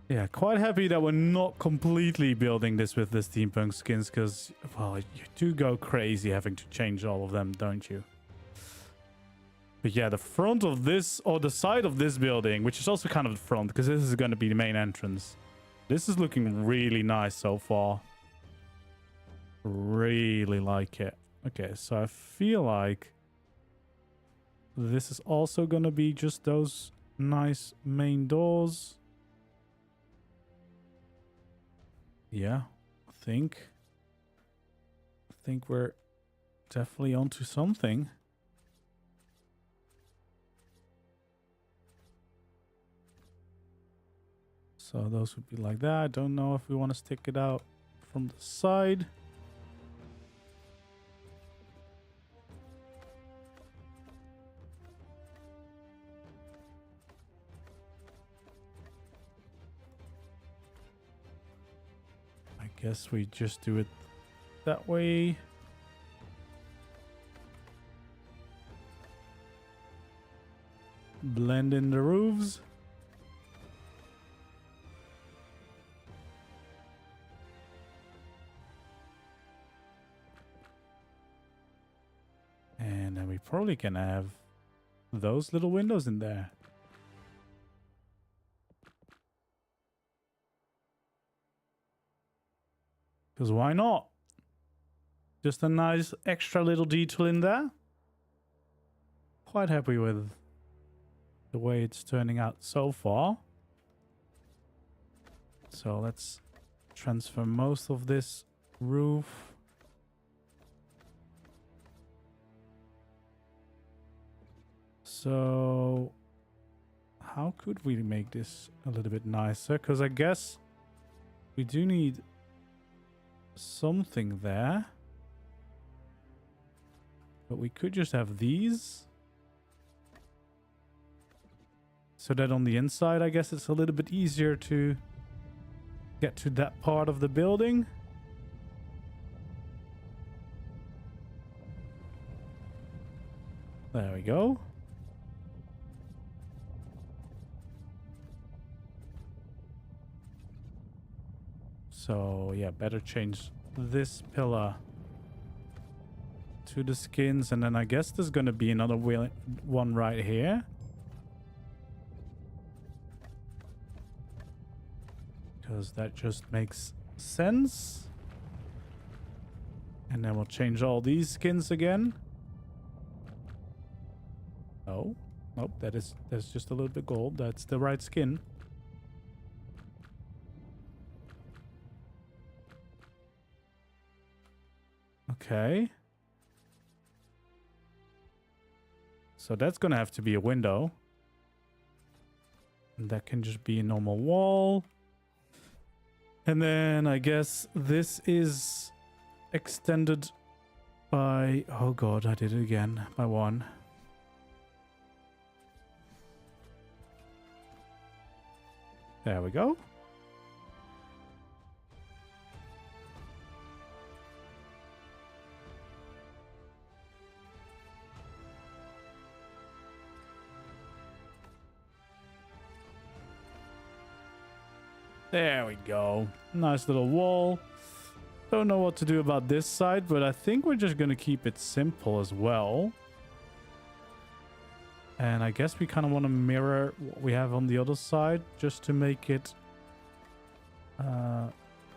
Yeah, quite happy that we're not completely building this with the steampunk skins, because, well, you do go crazy having to change all of them, don't you? But yeah, the front of this, or the side of this building, which is also kind of the front, because this is going to be the main entrance. This is looking really nice so far. Really like it. Okay, so I feel like this is also going to be just those nice main doors. Yeah, I think we're definitely onto something. So those would be like that. I don't know if we want to stick it out from the side. I guess we just do it that way. Blend in the roofs. And then we probably can have those little windows in there. Because why not? Just a nice extra little detail in there. Quite happy with the way it's turning out so far. So let's transfer most of this roof. So how could we make this a little bit nicer? Because I guess we do need something there. But we could just have these. So that on the inside, I guess it's a little bit easier to get to that part of the building. There we go. So yeah, better change this pillar to the skins, and then I guess there's gonna be another one right here. Because that just makes sense. And then we'll change all these skins again. Oh, nope, that's just a little bit gold. That's the right skin. Okay. So that's gonna have to be a window. And that can just be a normal wall. And then I guess this is extended by... Oh god, I did it again. By one. There we go. There we go. Nice little wall. Don't know what to do about this side, but I think we're just going to keep it simple as well. And I guess we kind of want to mirror what we have on the other side just to make it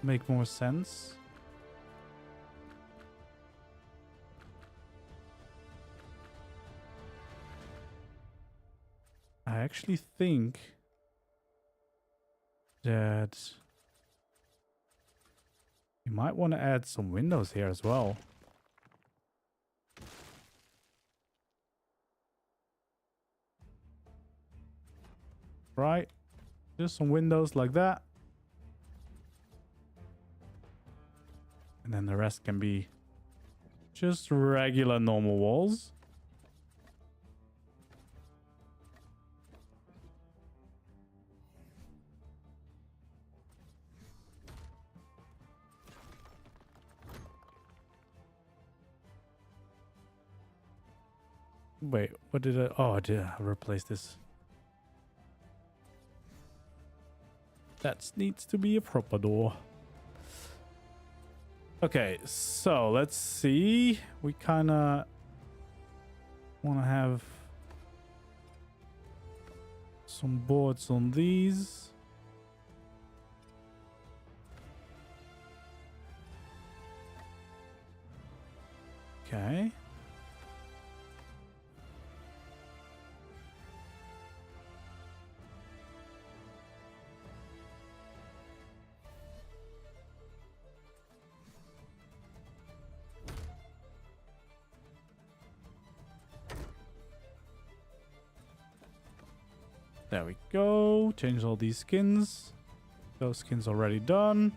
make more sense. I actually think that you might want to add some windows here as well. Right? Just some windows like that. And then the rest can be just regular normal walls. Wait, what did I... Oh, did I replace this? That needs to be a proper door. Okay, so let's see. We kind of want to have some boards on these. Okay. There we go. Change all these skins. Those skins already done.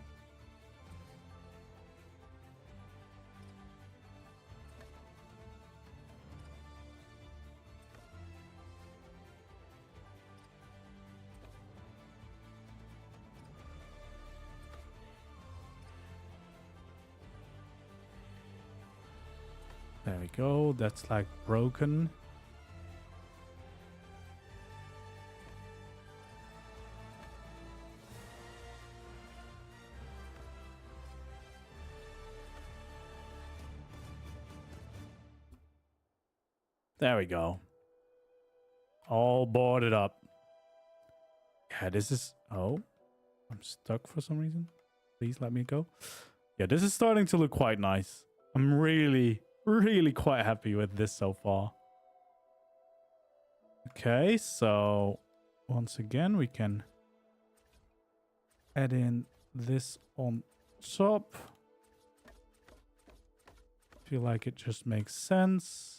There we go. That's like broken. There we go. All boarded up. Yeah, this is... Oh, I'm stuck for some reason. Please let me go. Yeah, this is starting to look quite nice. I'm really quite happy with this so far. Okay, so once again, we can add in this on top. Feel like it just makes sense.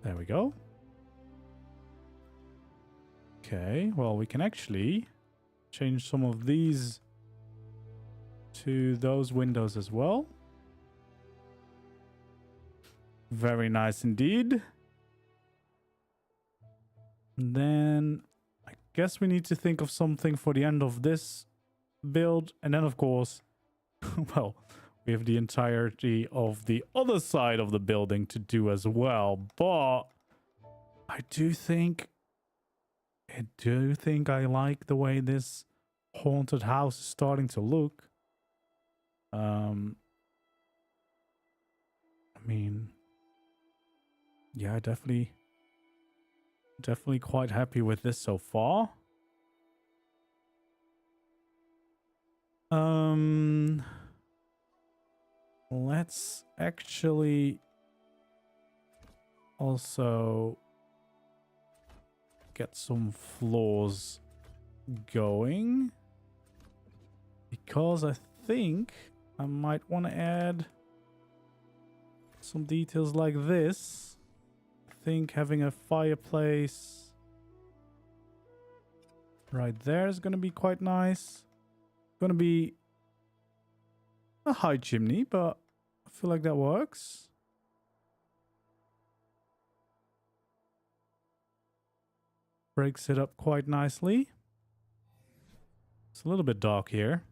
There we go. Okay, well, we can actually change some of these to those windows as well. Very nice indeed. And then I guess we need to think of something for the end of this build. And then, of course, well, we have the entirety of the other side of the building to do as well. But I do think I like the way this haunted house is starting to look. mean, yeah, definitely quite happy with this so far. Let's actually also get some floors going, because I think I might want to add some details like this. I think having a fireplace right there is going to be quite nice. Going to be a high chimney, but I feel like that works. Breaks it up quite nicely. It's a little bit dark here.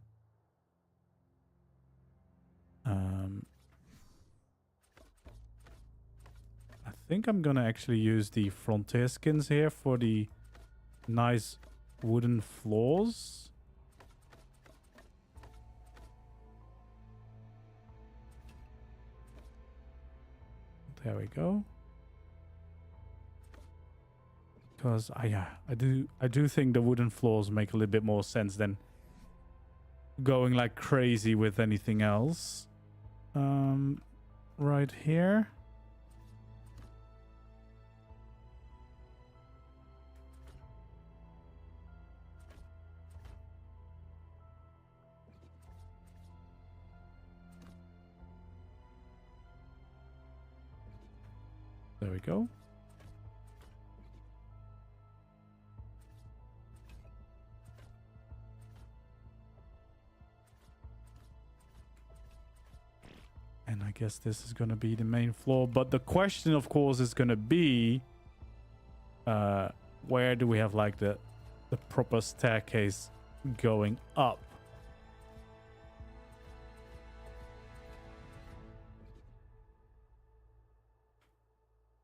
I think I'm gonna actually use the frontier skins here for the nice wooden floors. There we go. Because I do think the wooden floors make a little bit more sense than going like crazy with anything else. Right here. There we go. And I guess this is going to be the main floor. But the question, of course, is going to be, where do we have like the proper staircase going up?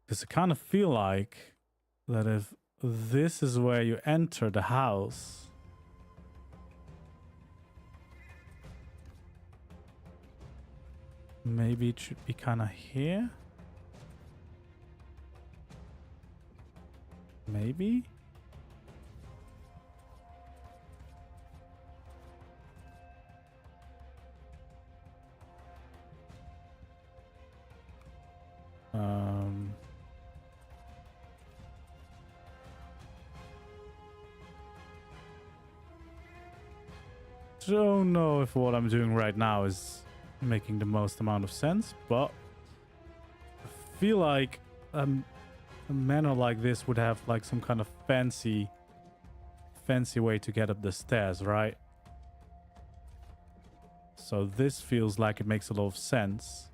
Because I kind of feel like that if this is where you enter the house, maybe it should be kind of here. Maybe. Don't know if what I'm doing right now is making the most amount of sense, but I feel like a manor like this would have like some kind of fancy way to get up the stairs, right? So this feels like it makes a lot of sense.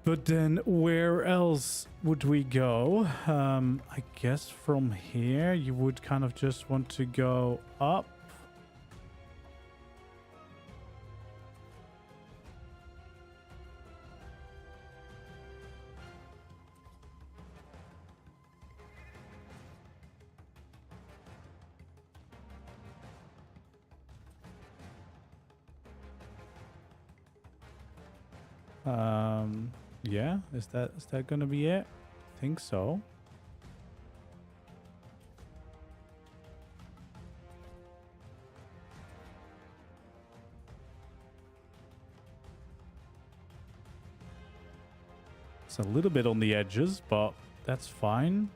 But then where else would we go? I guess from here you would kind of just want to go up. Yeah, is that gonna be it? I think so. It's a little bit on the edges, but that's fine.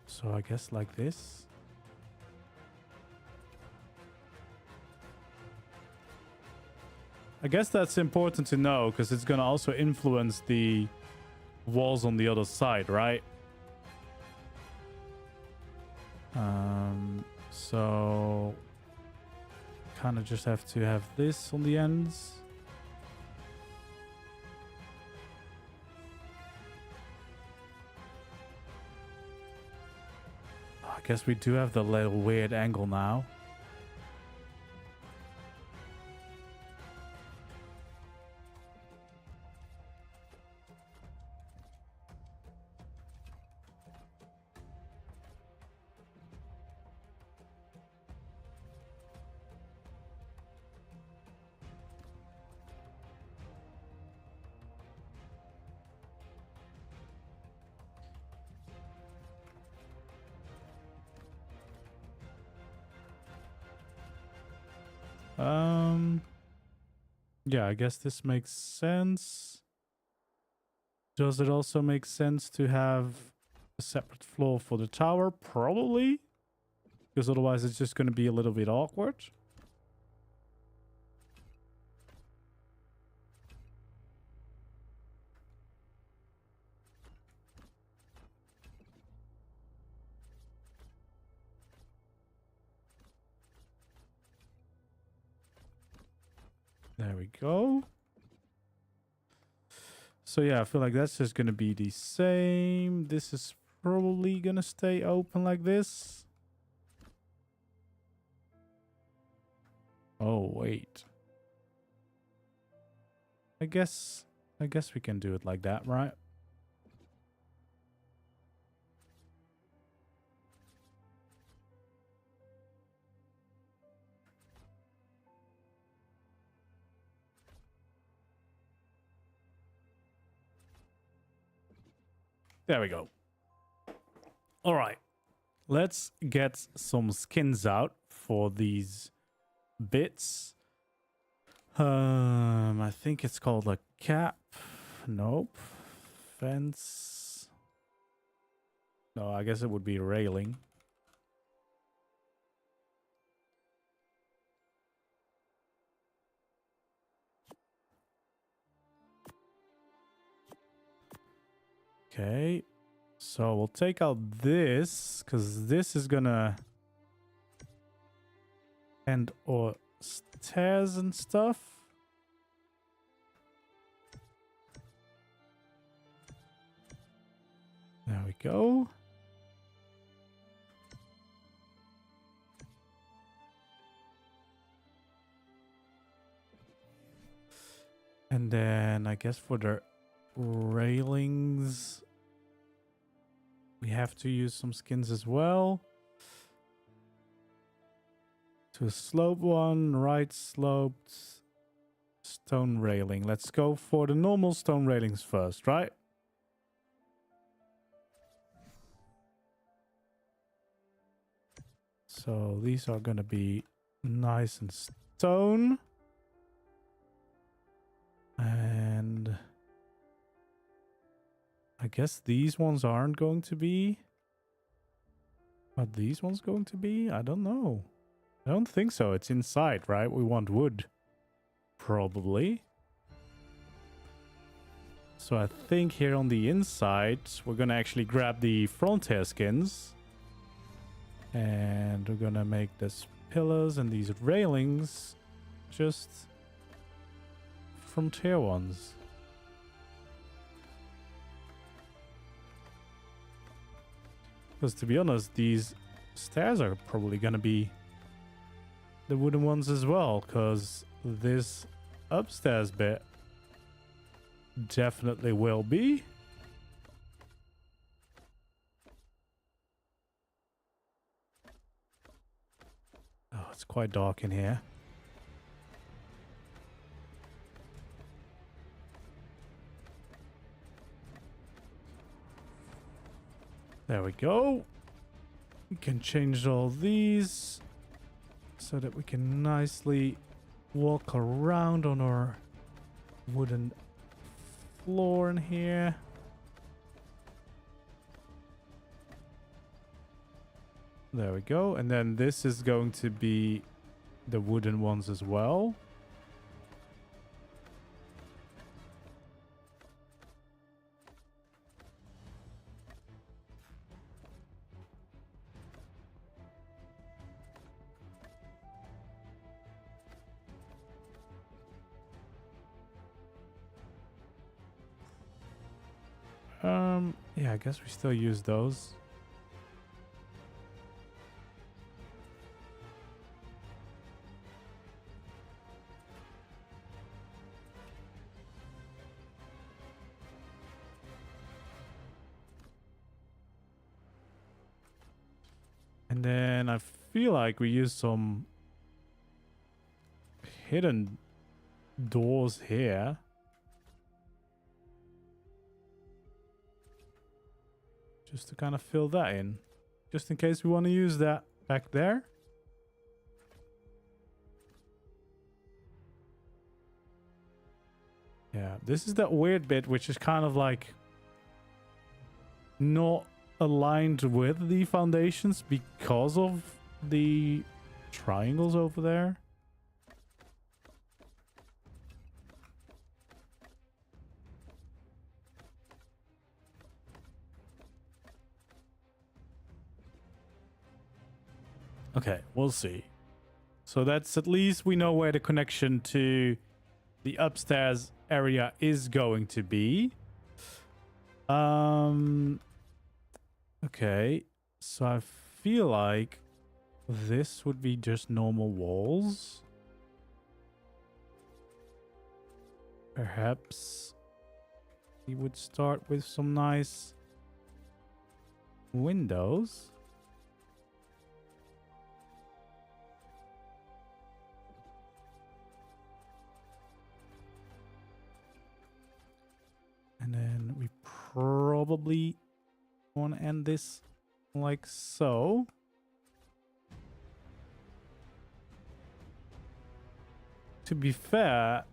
So I guess like this. I guess that's important to know because it's going to also influence the walls on the other side, right? So kind of just have to have this on the ends. guess we do have the little weird angle now. Yeah, I guess this makes sense. Does it also make sense to have a separate floor for the tower? Probably. Because otherwise it's just going to be a little bit awkward. There we go. So yeah, I feel like that's just going to be the same. This is probably going to stay open like this. Oh, wait. I guess we can do it like that, right? There we go. All right. Let's get some skins out for these bits. I think it's called a cap. Nope. Fence. No, I guess it would be railing. Okay. So we'll take out this, because this is gonna end or stairs and stuff. There we go. And then I guess for the railings, we have to use some skins as well. To a slope one, right sloped stone railing. Let's go for the normal stone railings first, right? So these are going to be nice and stone. And I guess these ones aren't going to be. Are these ones going to be? I don't know. I don't think so. It's inside, right? We want wood. Probably. So I think here on the inside, we're going to actually grab the frontier skins. And we're going to make this pillars and these railings just frontier ones. Because to be honest, these stairs are probably going to be the wooden ones as well, because this upstairs bit definitely will be. Oh, it's quite dark in here. There we go. We can change all these so that we can nicely walk around on our wooden floor in here. There we go. And then this is going to be the wooden ones as well. Yeah, I guess we still use those. And then I feel like we use some hidden doors here. Just to kind of fill that in. Just in case we want to use that back there. Yeah, this is that weird bit which is kind of like not aligned with the foundations because of the triangles over there. Okay, we'll see. So that's at least we know where the connection to the upstairs area is going to be. Okay, so I feel like this would be just normal walls. Perhaps we would start with some nice windows. And then we probably want to end this like so. To be fair,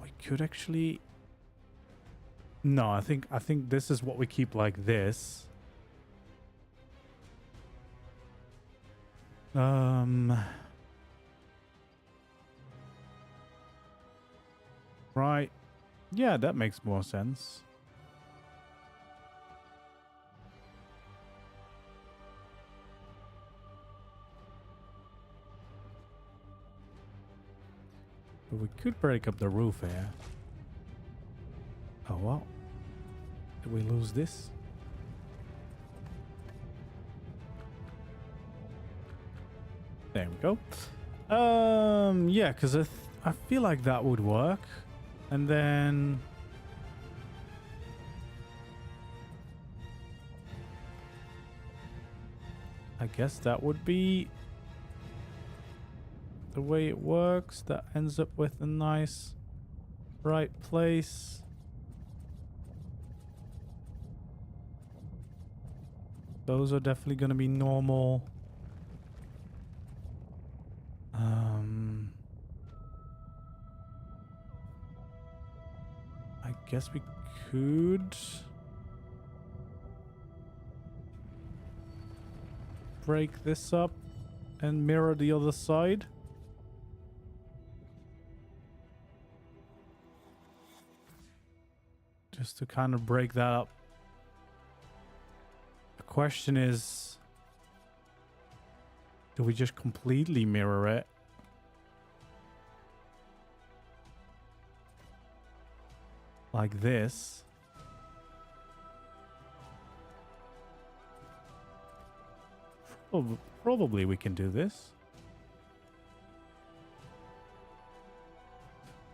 we could actually... No, I think this is what we keep like this. Right. Yeah, that makes more sense. But we could break up the roof here. Oh well. Did we lose this? There we go. Yeah, because I feel like that would work. And then... I guess that would be the way it works. That ends up with a nice bright place. Those are definitely going to be normal. I guess we could break this up and mirror the other side. Just to kind of break that up. The question is, do we just completely mirror it? Like this? Probably we can do this.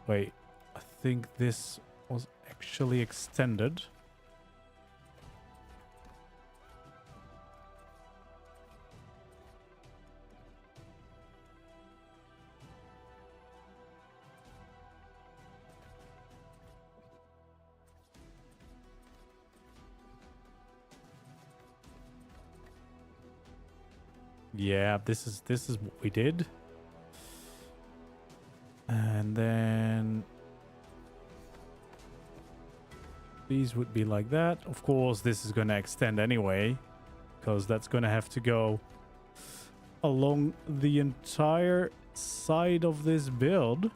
Wait, I think this was actually extended. Yeah, this is what we did. And then these would be like that. Of course, this is going to extend anyway, because that's going to have to go along the entire side of this build.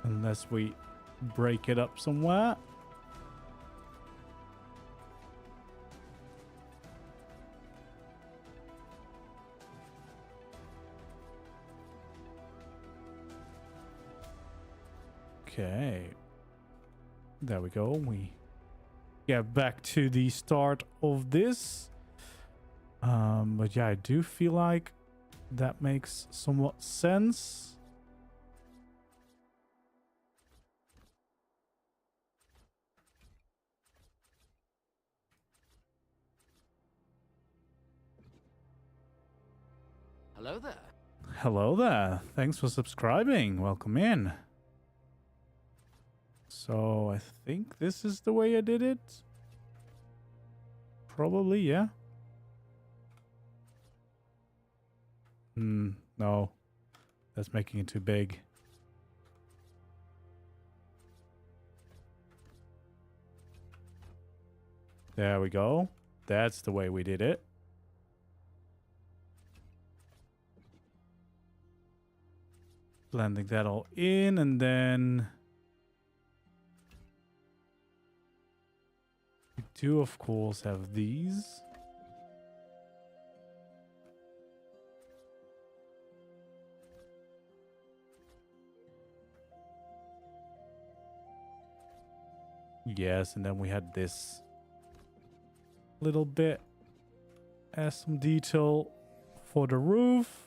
Unless we break it up somewhere. Okay, there we go. We get back to the start of this. But yeah, I do feel like that makes somewhat sense. Hello there. Hello there. Thanks for subscribing. Welcome in. So I think this is the way I did it. Probably, yeah. No. That's making it too big. There we go. That's the way we did it. Blending that all in, and then we do of course have these. Yes, and then we had this little bit as some detail for the roof.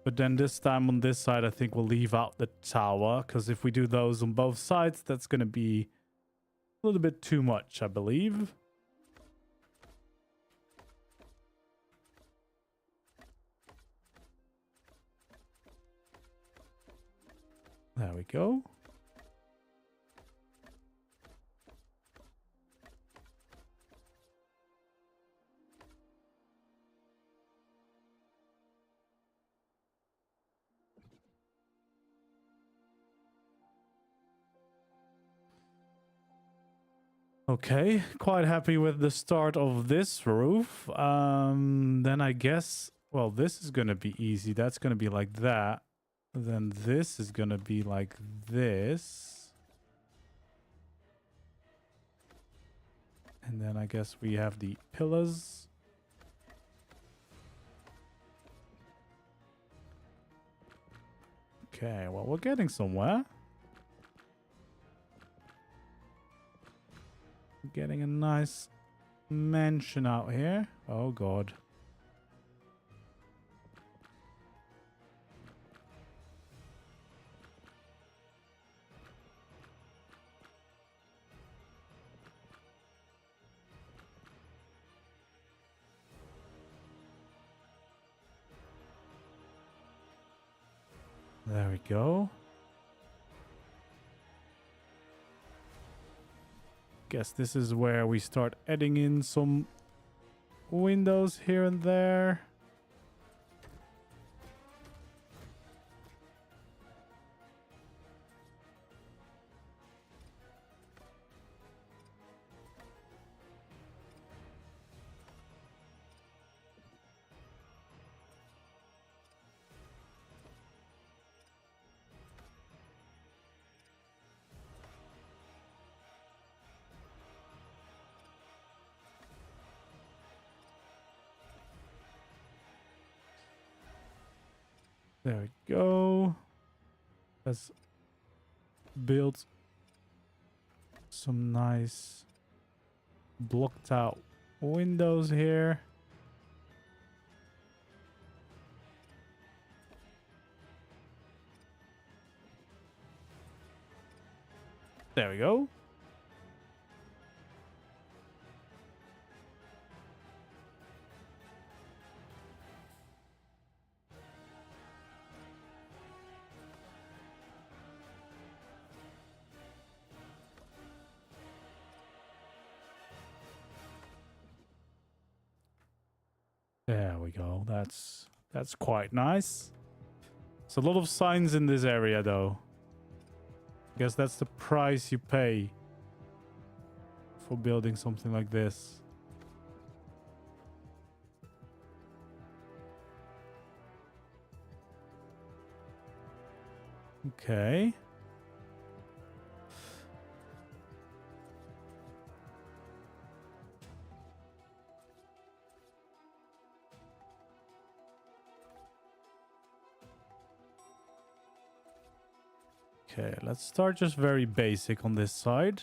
But then this time on this side, I think we'll leave out the tower, because if we do those on both sides, that's going to be a little bit too much, I believe. There we go. Okay, quite happy with the start of this roof. Then I guess, well, this is going to be easy. That's going to be like that. Then this is going to be like this. And then I guess we have the pillars. Okay, well, we're getting somewhere. Getting a nice mansion out here. Oh, God. There we go. Guess this is where we start adding in some windows here and there. There we go. Let's build some nice blocked out windows here. There we go. There we go. That's quite nice. There's a lot of signs in this area though. Guess that's the price you pay for building something like this. Okay. Okay, let's start just very basic on this side.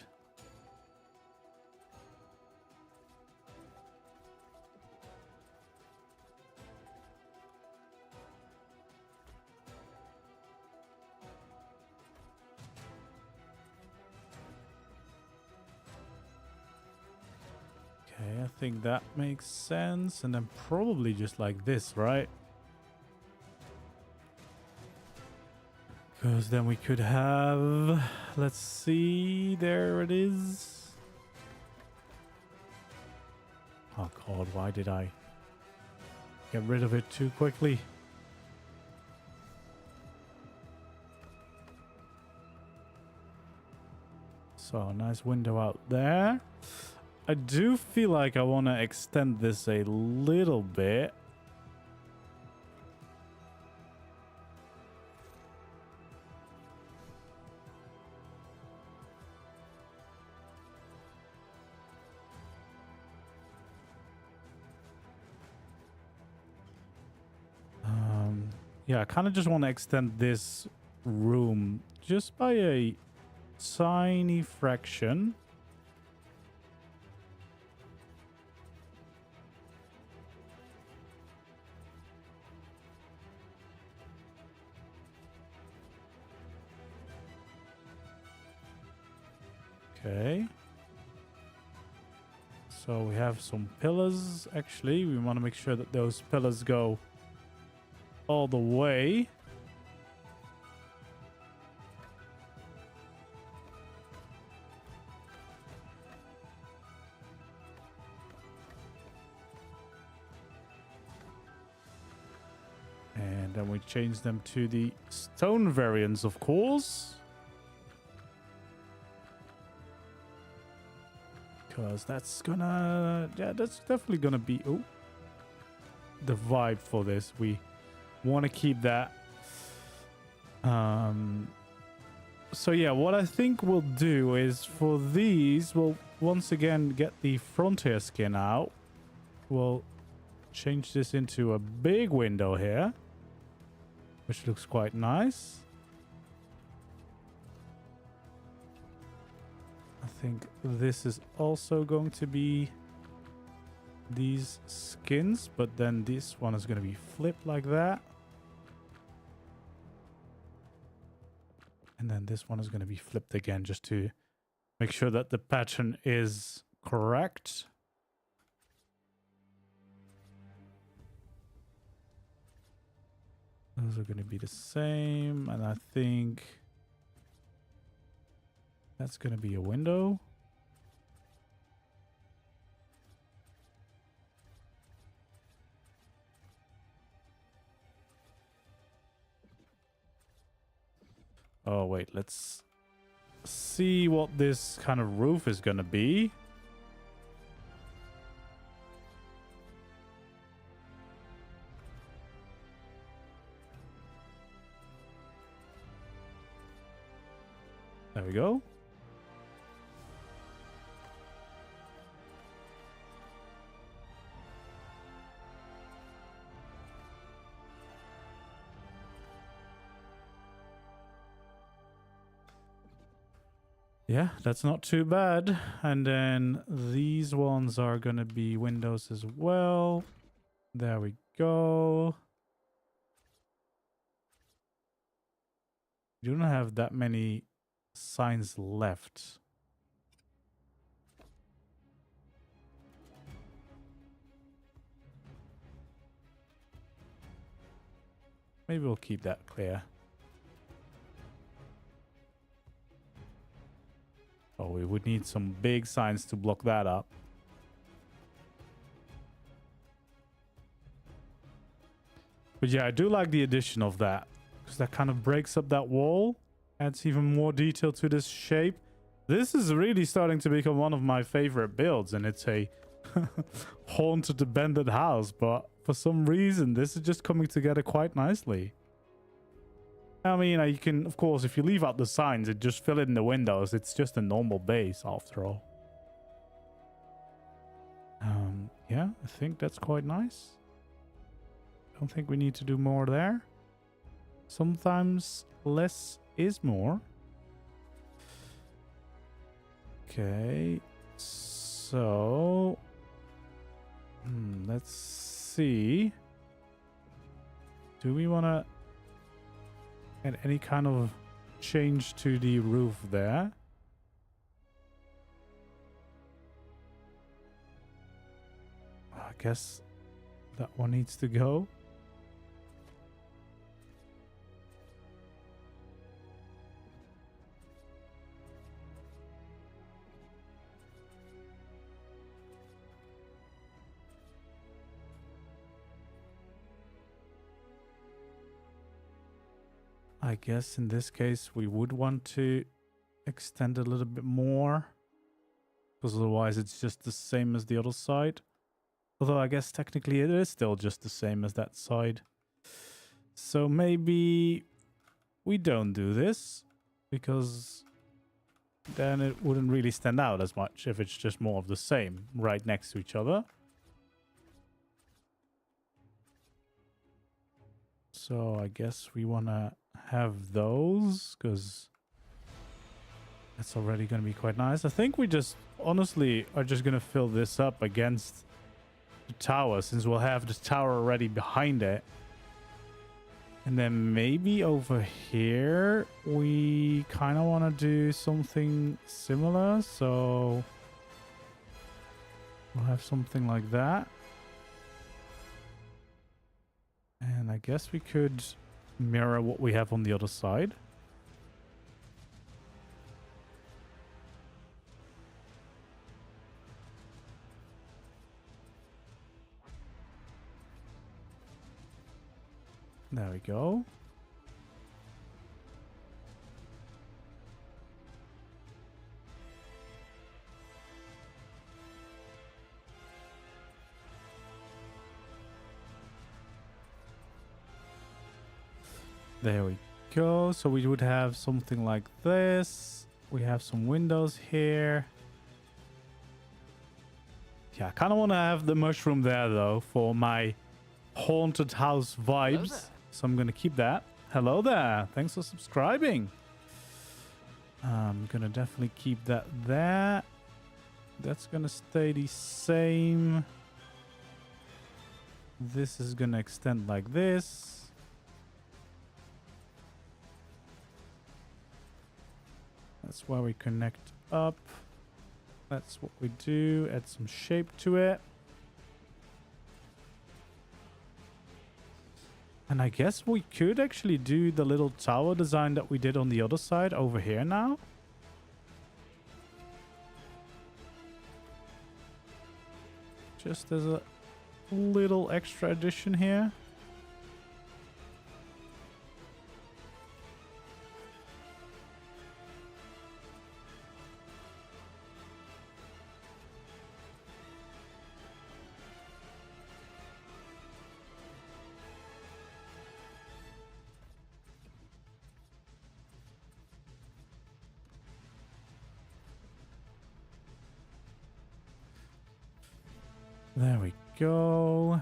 Okay, I think that makes sense. And then probably just like this, right? Because then we could have... Let's see. There it is. Oh god, why did I get rid of it too quickly? So, nice window out there. I do feel like I want to extend this a little bit. Yeah, I kind of just want to extend this room just by a tiny fraction. Okay. So we have some pillars. Actually, we want to make sure that those pillars go all the way. And then we change them to the stone variants, of course. Because that's gonna... Yeah, that's definitely gonna be... Oh, the vibe for this. We want to keep that. So yeah, what I think we'll do is for these, we'll once again get the frontier skin out. We'll change this into a big window here, which looks quite nice. I think this is also going to be these skins, but then this one is going to be flipped like that. And then this one is going to be flipped again just to make sure that the pattern is correct. Those are going to be the same. And I think that's going to be a window. Oh, wait, let's see what this kind of roof is going to be. There we go. Yeah, that's not too bad. And then these ones are going to be windows as well. There we go. You don't have that many signs left. Maybe we'll keep that clear. Oh, we would need some big signs to block that up. But yeah, I do like the addition of that, because that kind of breaks up that wall, adds even more detail to this shape. This is really starting to become one of my favorite builds, and it's a haunted abandoned house, but for some reason this is just coming together quite nicely. I mean, you can, of course, if you leave out the signs, it just fill in the windows. It's just a normal base after all. Yeah, I think that's quite nice. Don't think we need to do more there. Sometimes less is more. Okay, so let's see. Do we want to add any kind of change to the roof there? guess that one needs to go. I guess in this case we would want to extend a little bit more, because otherwise it's just the same as the other side. Although I guess technically it is still just the same as that side. So maybe we don't do this, because then it wouldn't really stand out as much if it's just more of the same right next to each other. So I guess we want to have those, because that's already going to be quite nice. I think we just honestly are just going to fill this up against the tower, since we'll have the tower already behind it. And then maybe over here we kind of want to do something similar, so we'll have something like that. And I guess we could mirror what we have on the other side. There we go. There we go. So we would have something like this. We have some windows here. Yeah, I kind of want to have the mushroom there though for my haunted house vibes. So I'm going to keep that. Hello there. Thanks for subscribing. I'm going to definitely keep that there. That's going to stay the same. This is going to extend like this. That's where we connect up. That's what we do. Add some shape to it. And I guess we could actually do the little tower design that we did on the other side over here now. Just as a little extra addition here. There we go.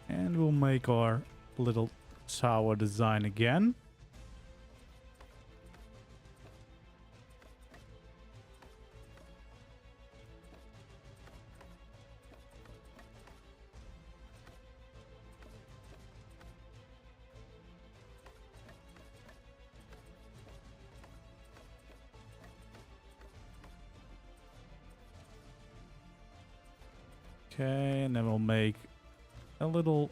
And we'll make our little tower design again. Okay, and then we'll make a little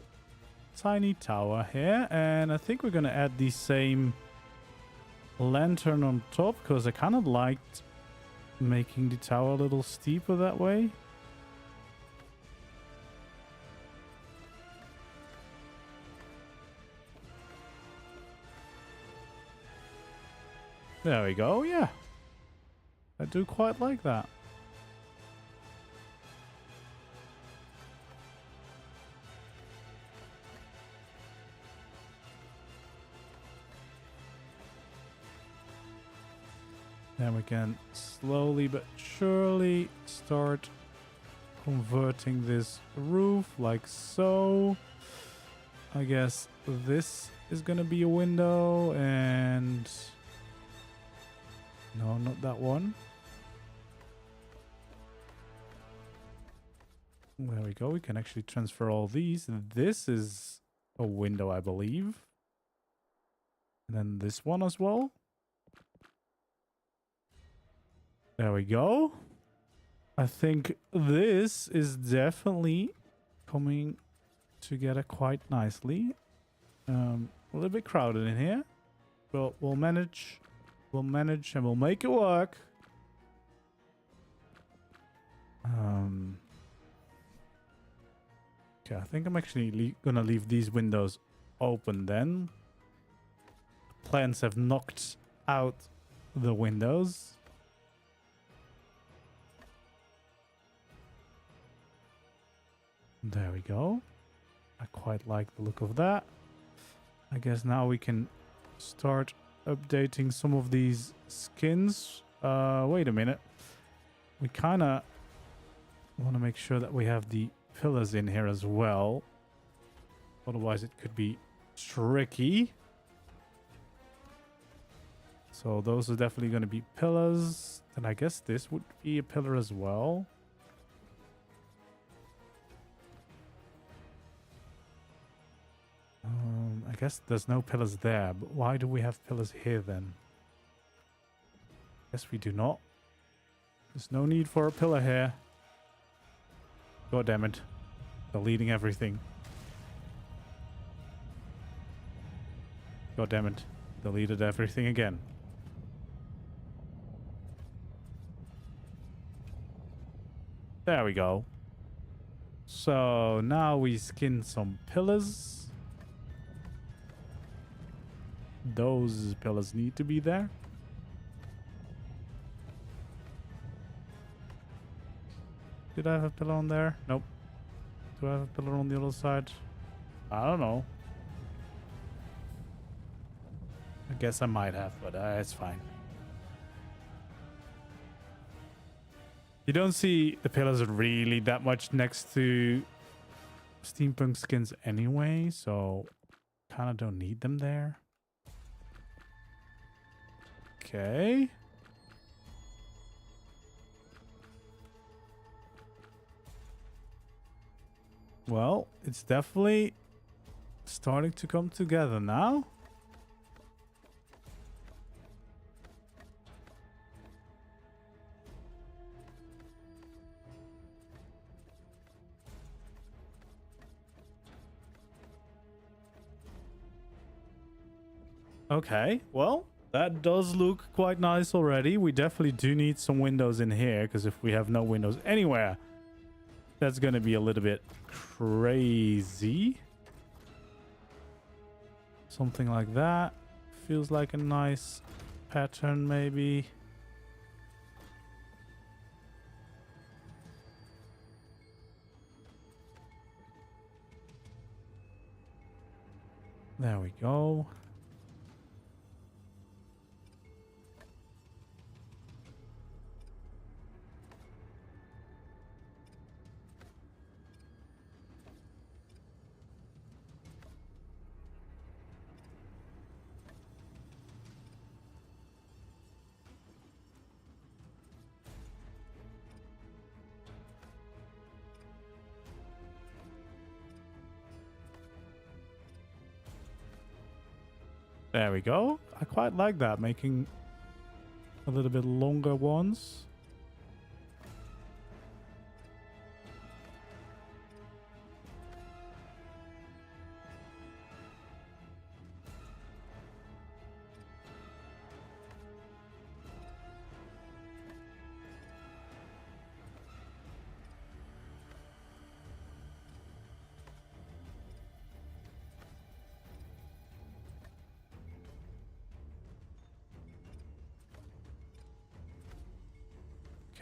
tiny tower here. And I think we're going to add the same lantern on top, because I kind of liked making the tower a little steeper that way. There we go, yeah. I do quite like that. Then we can slowly but surely start converting this roof like so. I guess this is gonna be a window, and no, not that one. There we go. We can actually transfer all these. This is a window, I believe. And then this one as well. There we go. I think this is definitely coming together quite nicely. A little bit crowded in here, but we'll manage. We'll manage and we'll make it work. Okay, I think I'm actually gonna leave these windows open then. Plants have knocked out the windows. There we go. I quite like the look of that. I guess now we can start updating some of these skins. Wait a minute. We kind of want to make sure that we have the pillars in here as well. Otherwise it could be tricky. So those are definitely going to be pillars. And I guess this would be a pillar as well. I guess there's no pillars there, but why do we have pillars here then? Guess we do not. There's no need for a pillar here. God damn it. Deleting everything. God damn it. Deleted everything again. There we go. So now we skin some pillars. Those pillars need to be there. Did I have a pillar on there? Nope. Do I have a pillar on the other side? I don't know. I guess I might have, but it's fine. You don't see the pillars really that much next to steampunk skins anyway, so kind of don't need them there. Okay. Well, it's definitely starting to come together now. Okay, well, that does look quite nice already. We definitely do need some windows in here, because if we have no windows anywhere, that's going to be a little bit crazy. Something like that. Feels like a nice pattern, maybe. There we go. There we go. I quite like that, making a little bit longer ones.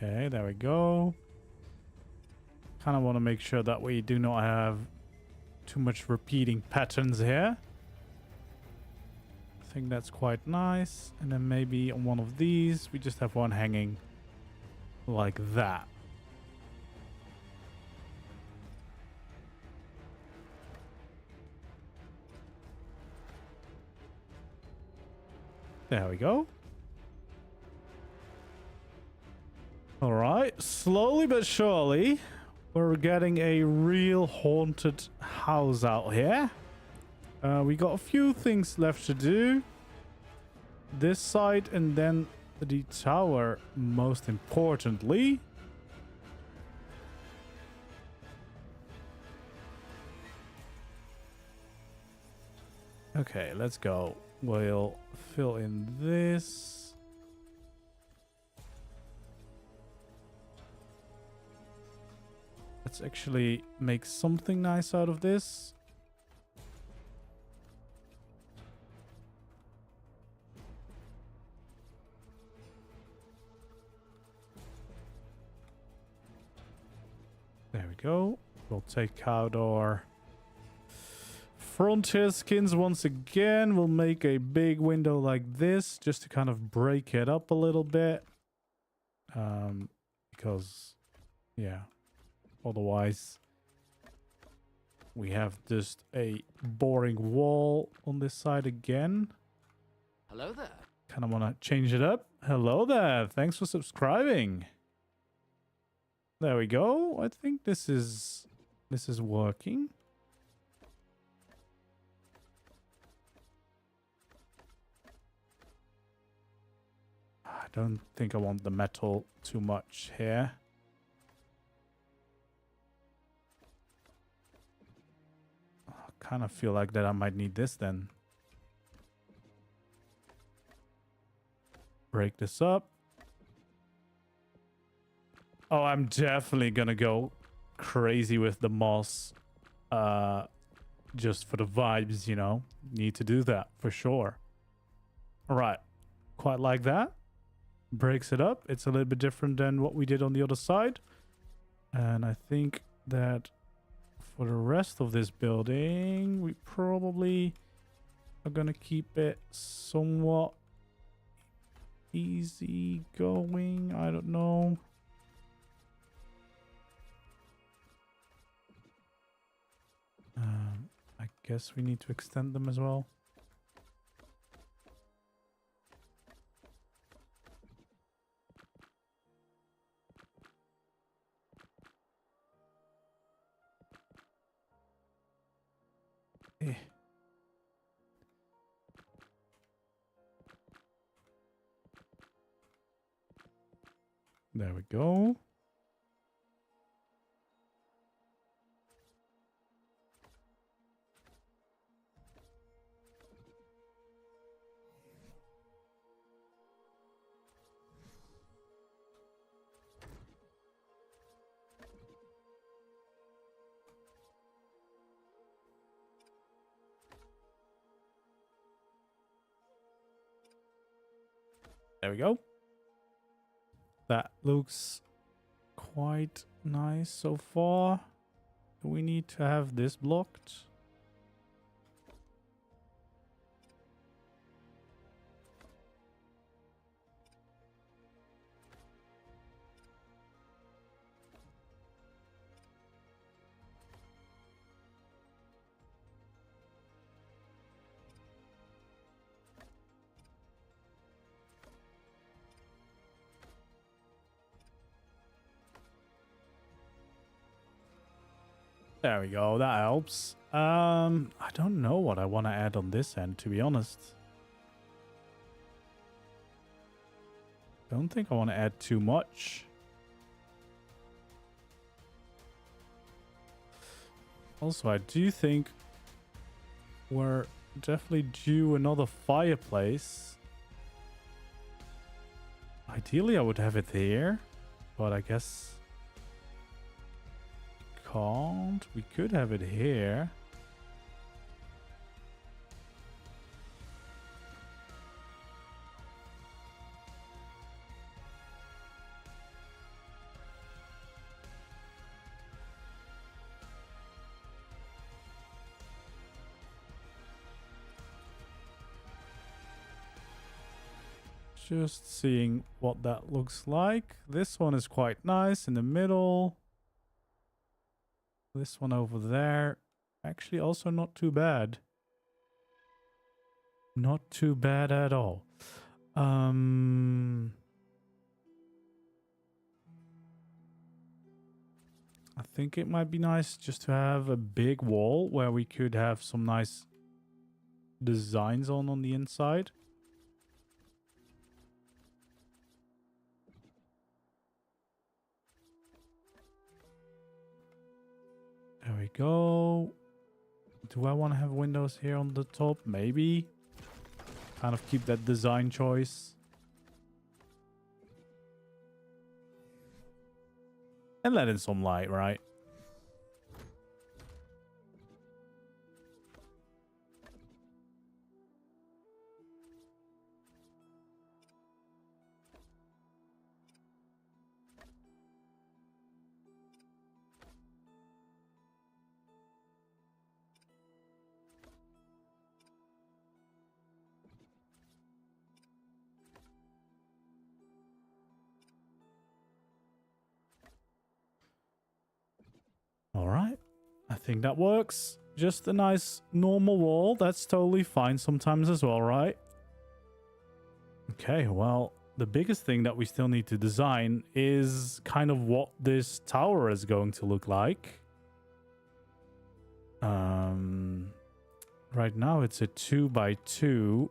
Okay, there we go. Kind of want to make sure that we do not have too much repeating patterns here. I think that's quite nice. And then maybe on one of these, we just have one hanging like that. There we go. All right, slowly but surely, we're getting a real haunted house out here. We got a few things left to do. This side and then the tower, most importantly. Okay, let's go. We'll fill in this. Let's actually make something nice out of this. There we go. We'll take out our frontier skins once again. We'll make a big window like this just to kind of break it up a little bit. Because, yeah, otherwise we have just a boring wall on this side again. Hello there. Kind of want to change it up. Hello there. Thanks for subscribing. There we go. I think this is working. I don't think I want the metal too much here. I kind of feel like that I might need this then. Break this up. Oh, I'm definitely gonna go crazy with the moss. Just for the vibes, you know. Need to do that for sure. All right. Quite like that. Breaks it up. It's a little bit different than what we did on the other side. And I think that for the rest of this building, we probably are gonna keep it somewhat easy going. I don't know. I guess we need to extend them as well. Eh. There we go. There we go. That looks quite nice so far. Do we need to have this blocked? There we go. That helps. I don't know what I want to add on this end, to be honest. Don't think I want to add too much. Also, I do think we're definitely due another fireplace. Ideally, I would have it here, but I guess can't. We could have it here. Just seeing what that looks like. This one is quite nice in the middle. This one over there, actually also not too bad. Not too bad at all. I think it might be nice just to have a big wall where we could have some nice designs on the inside. There we go. Do I want to have windows here on the top? Maybe. Kind of keep that design choice. And let in some light, right? All right. I think that works. Just a nice normal wall. That's totally fine sometimes as well, right? Okay, well, the biggest thing that we still need to design is kind of what this tower is going to look like. Right now it's a 2x2.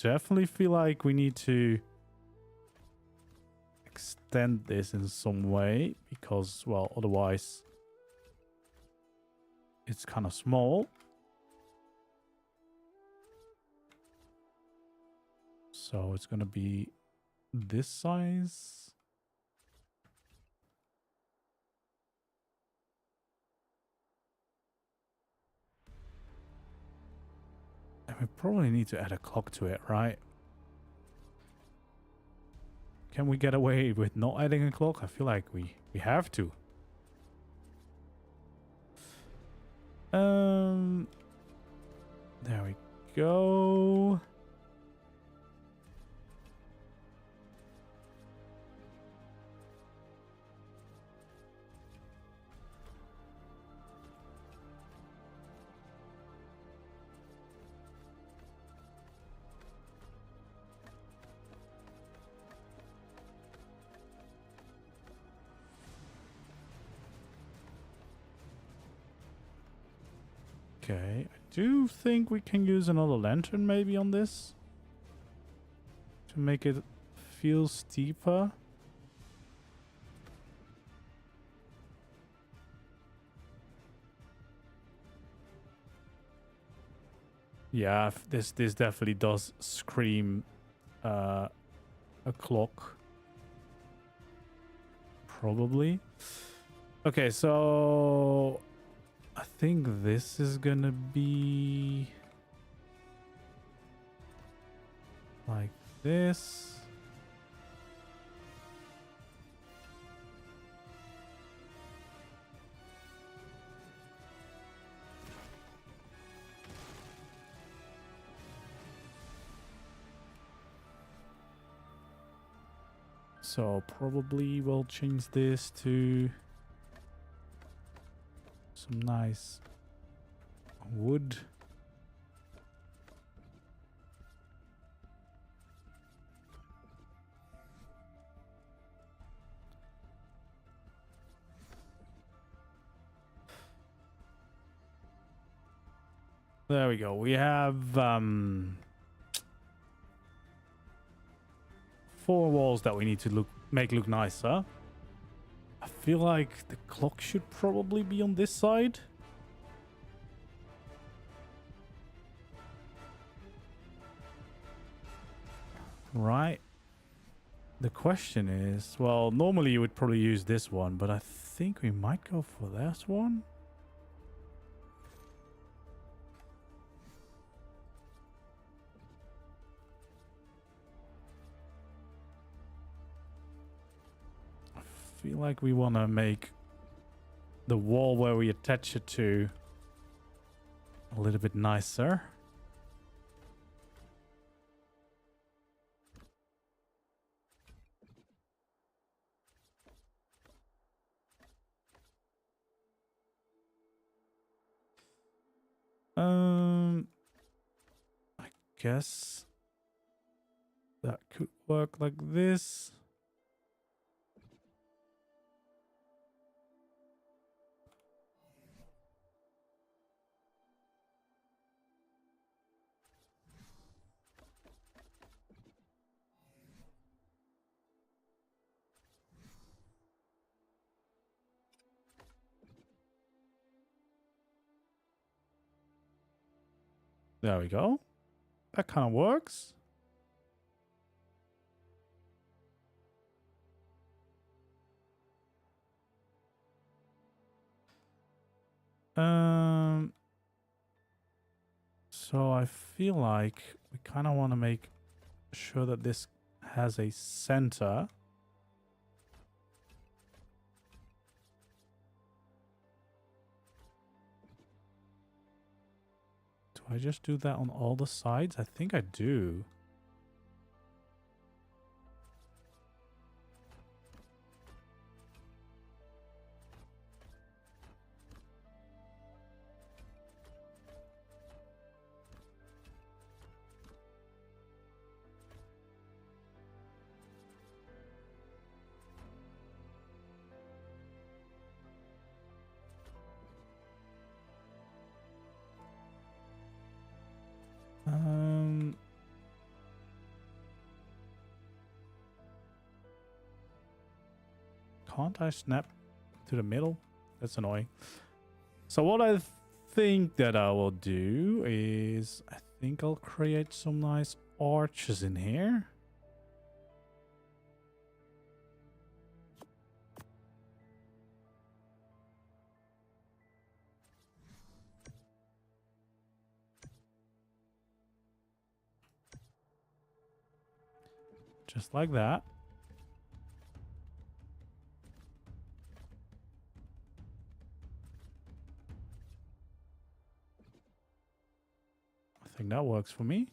Definitely feel like we need to extend this in some way because, well, otherwise it's kind of small. So it's going to be this size. And we probably need to add a clock to it, right? Can we get away with not adding a clock? I feel like we have to. There we go. Okay, I do think we can use another lantern maybe on this to make it feel steeper. Yeah, this definitely does scream a clock. Probably. Okay, so I think this is gonna be like this. So probably we'll change this to some nice wood. There we go. We have 4 walls that we need to make look nicer. I feel like the clock should probably be on this side. Right. The question is, well, normally you would probably use this one, but I think we might go for this one. I feel like we want to make the wall where we attach it to a little bit nicer. I guess that could work like this. There we go. That kind of works. So I feel like we kind of want to make sure that this has a center. Do I just do that on all the sides? I think I do. Can't I snap to the middle? That's annoying. So what I think that I will do is I think I'll create some nice arches in here. Just like that. I think that works for me.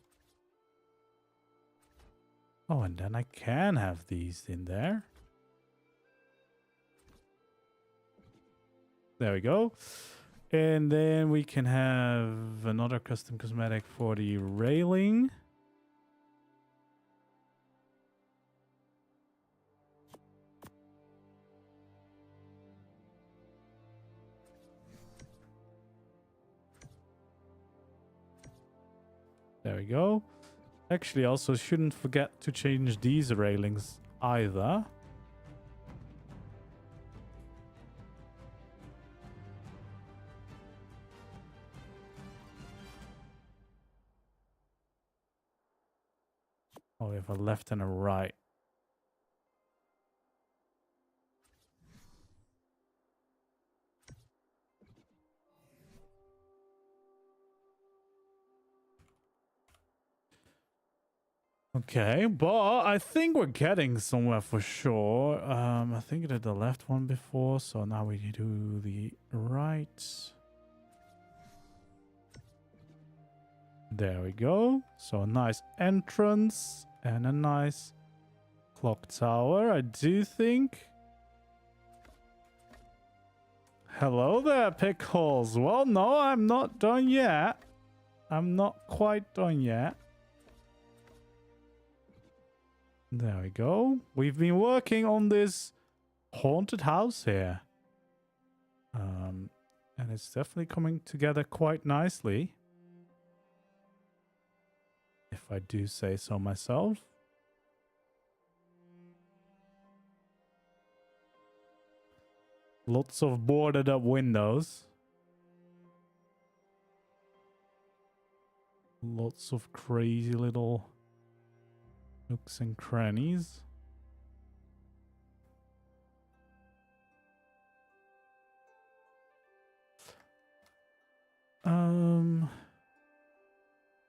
Oh, and then I can have these in there. There we go. And then we can have another custom cosmetic for the railing. There we go. Actually, also shouldn't forget to change these railings either. Oh, we have a left and a right. Okay, but I think we're getting somewhere for sure. I think I did the left one before, so now we do the right. There we go. So a nice entrance and a nice clock tower, I do think. Hello there, Pickles. Well, no, I'm not done yet. I'm not quite done yet. There we go. We've been working on this haunted house here. And it's definitely coming together quite nicely. If I do say so myself. Lots of boarded up windows. Lots of crazy little nooks and crannies.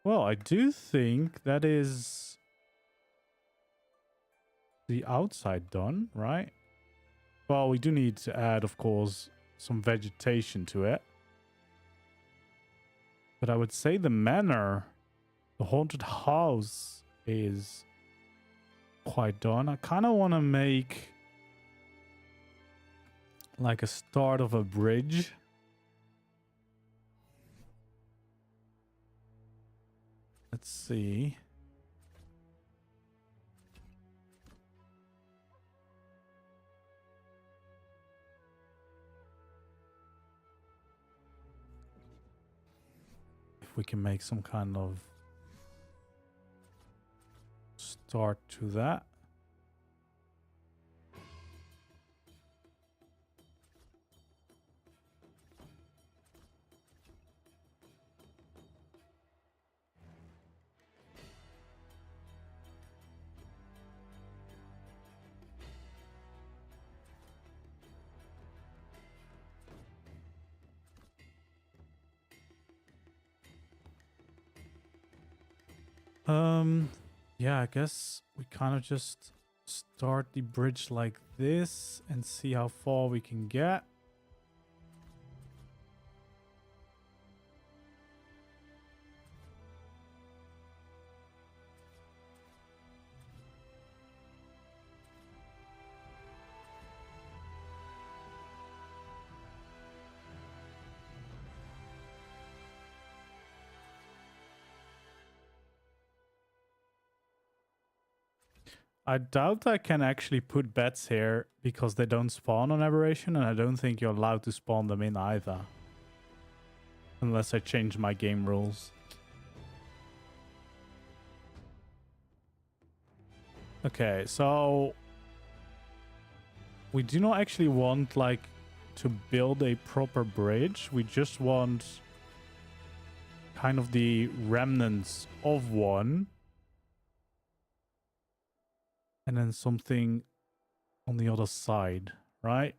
Well, I do think that is the outside done, right? Well, we do need to add, of course, some vegetation to it. But I would say the manor, the haunted house, is quite done. I kind of want to make like a start of a bridge. Let's see. If we can make some kind of start to that. Yeah, I guess we kind of just start the bridge like this and see how far we can get. I doubt I can actually put beds here because they don't spawn on Aberration, and I don't think you're allowed to spawn them in either. Unless I change my game rules. Okay, so we do not actually want like to build a proper bridge. We just want kind of the remnants of one. And then something on the other side, right?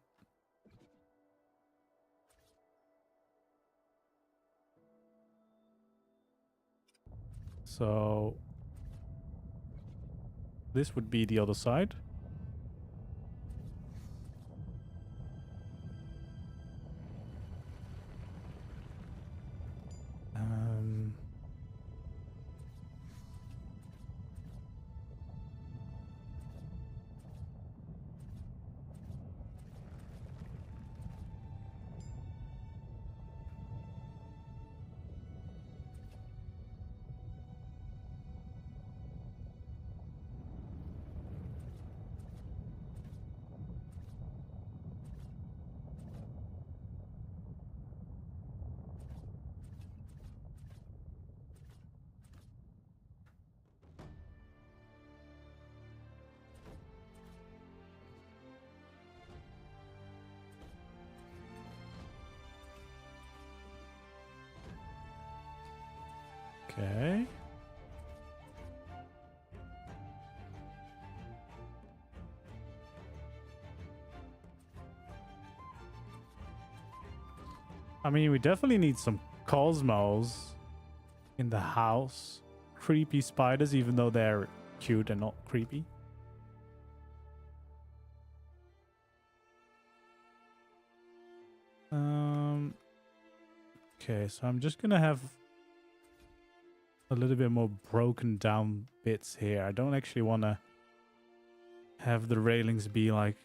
So this would be the other side. Okay. I mean, we definitely need some cosmos in the house. Creepy spiders, even though they're cute and not creepy. Okay, so I'm just gonna have a little bit more broken down bits here. I don't actually want to have the railings be like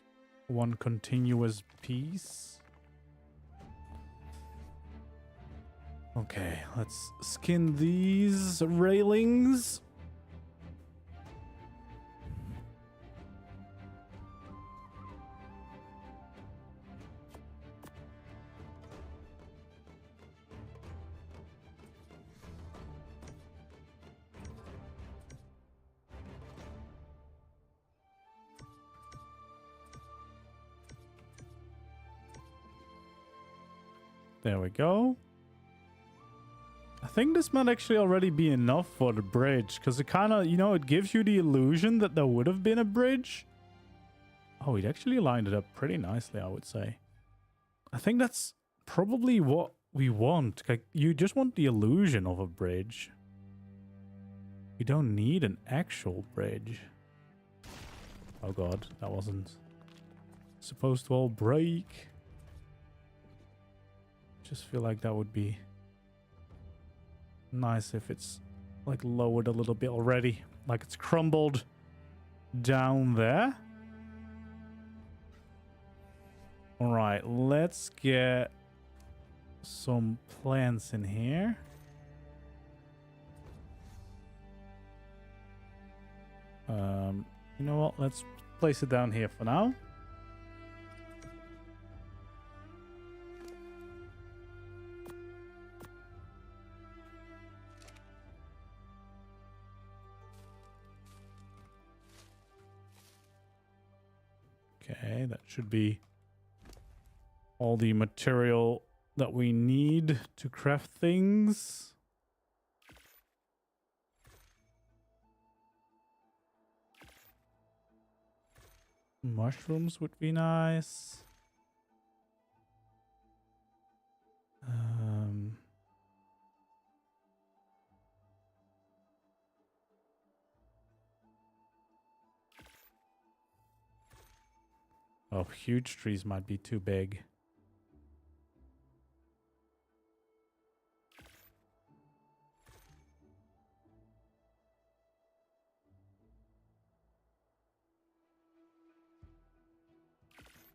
one continuous piece. Okay, let's skin these railings. There we go. I think this might actually already be enough for the bridge, because it kind of, you know, it gives you the illusion that there would have been a bridge. Oh, it actually lined it up pretty nicely, I would say. I think that's probably what we want. Like, you just want the illusion of a bridge. You don't need an actual bridge. Oh god, that wasn't supposed to all break. Just feel like that would be nice if it's like lowered a little bit already. Like it's crumbled down there. All right, let's get some plants in here. You know what? Let's place it down here for now. Okay, that should be all the material that we need to craft things. Mushrooms would be nice. Oh, huge trees might be too big.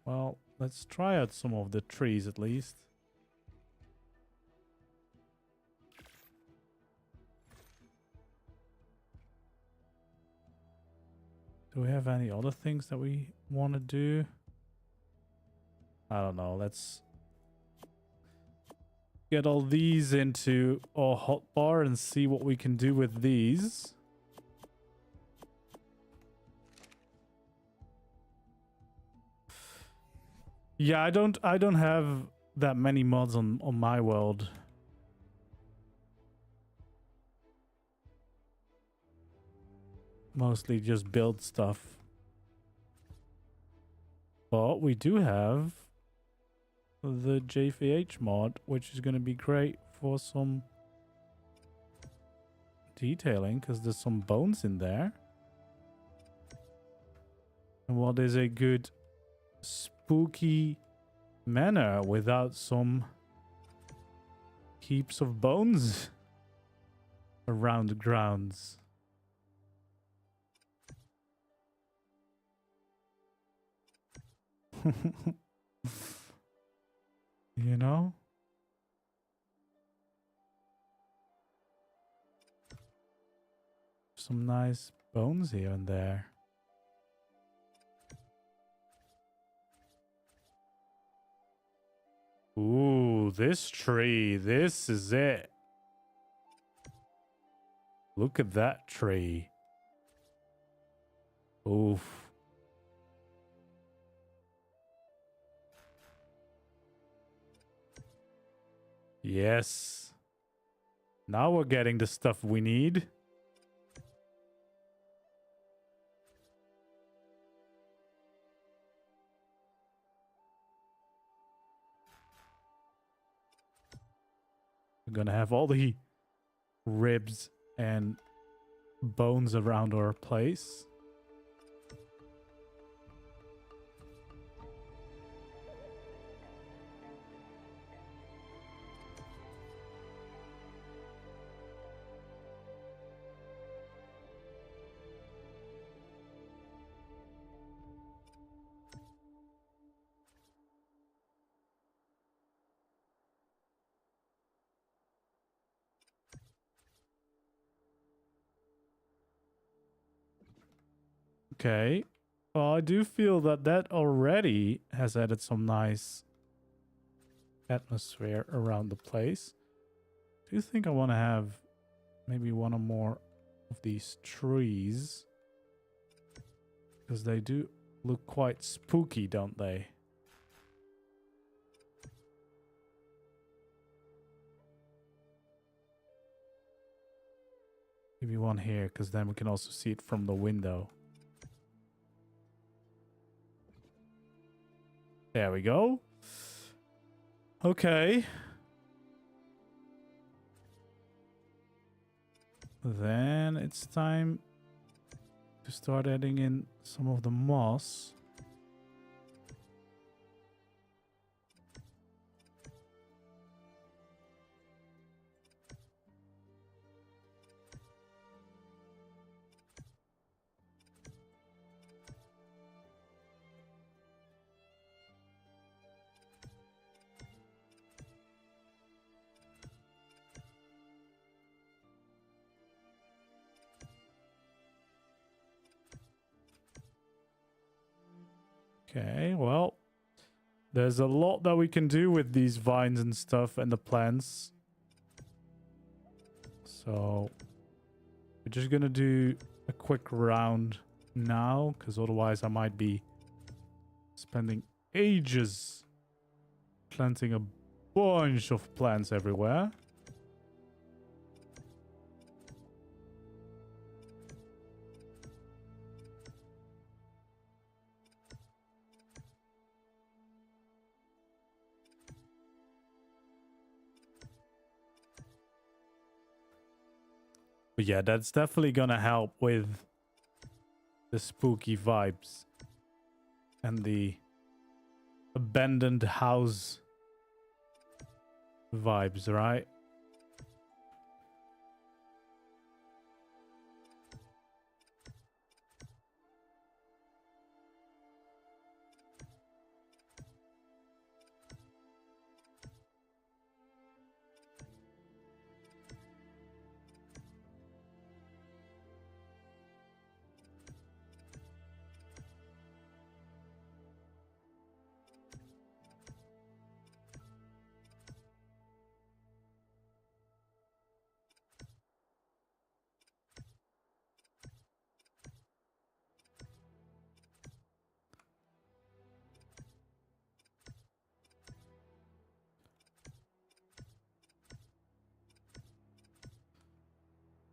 Well, let's try out some of the trees at least. Do we have any other things that we want to do? I don't know. Let's get all these into our hotbar and see what we can do with these. Yeah, I don't have that many mods on my world. Mostly just build stuff. But we do have the JVH mod, which is going to be great for some detailing because there's some bones in there. And what is a good spooky manor without some heaps of bones around the grounds? You know? Some nice bones here and there. Ooh, this tree. This is it. Look at that tree. Oof. Yes. Now we're getting the stuff we need. We're gonna have all the ribs and bones around our place. Okay. Well, I do feel that that already has added some nice atmosphere around the place. Do you think I want to have maybe one or more of these trees? Because they do look quite spooky, don't they? Maybe one here, because then we can also see it from the window. There we go. Okay. Then it's time to start adding in some of the moss. Okay, well, there's a lot that we can do with these vines and stuff and the plants. So we're just gonna do a quick round now, because otherwise I might be spending ages planting a bunch of plants everywhere. But yeah, that's definitely gonna help with the spooky vibes and the abandoned house vibes, right?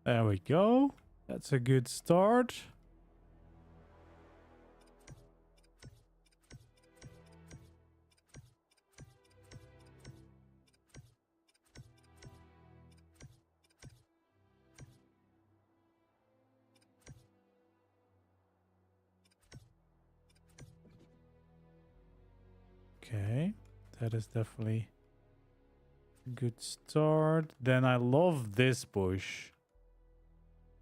There we go. That's a good start. Okay, that is definitely a good start. Then I love this bush.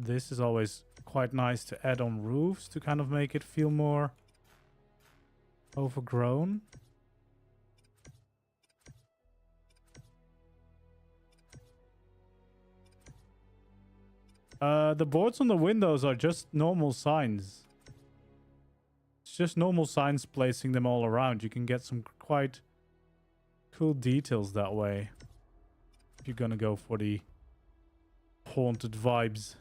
This is always quite nice to add on roofs to kind of make it feel more overgrown. The boards on the windows are just normal signs. It's just normal signs, placing them all around. You can get some quite cool details that way. If you're gonna go for the haunted vibes.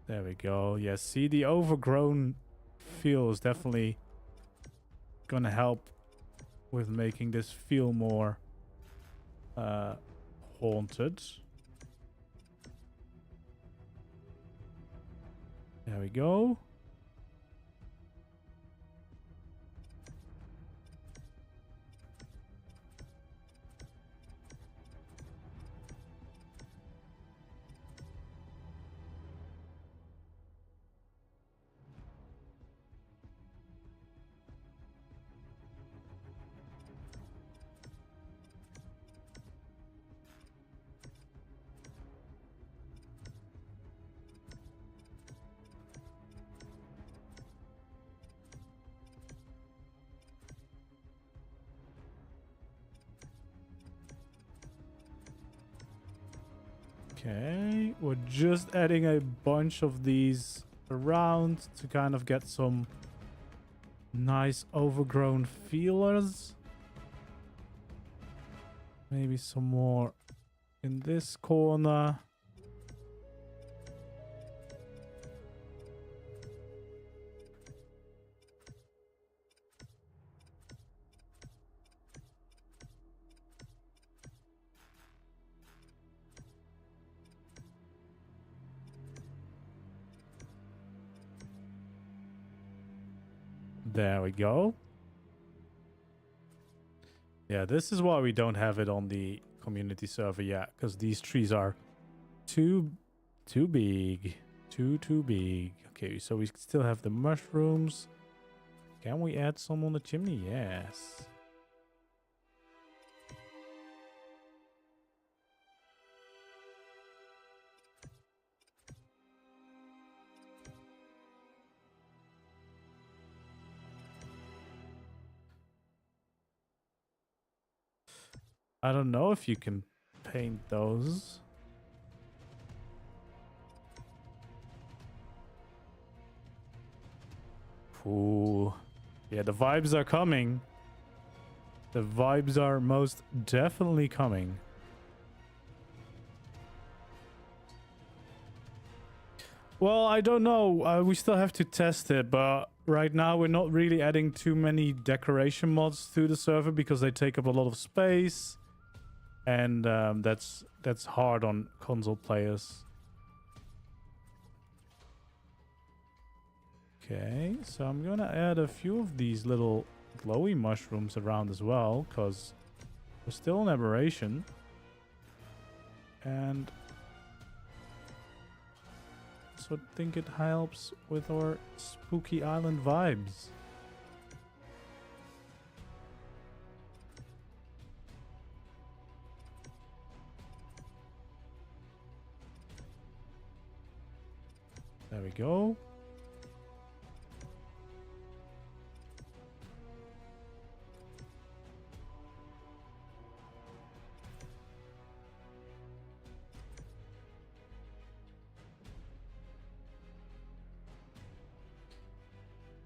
There we go. Yeah, see, the overgrown feel is definitely gonna help with making this feel more haunted. There we go. Okay, we're just adding a bunch of these around to kind of get some nice overgrown feelers. Maybe some more in this corner. There we go. Yeah, this is why we don't have it on the community server yet, because these trees are too big. Too big. Okay, so we still have the mushrooms. Can we add some on the chimney? Yes. I don't know if you can paint those. Ooh. Yeah, the vibes are coming. The vibes are most definitely coming. Well, I don't know. We still have to test it, but right now we're not really adding too many decoration mods to the server because they take up a lot of space. And that's that's hard on console players. Okay, so I'm gonna add a few of these little glowy mushrooms around as well, because we're still an aberration. And so I think it helps with our spooky island vibes. There we go.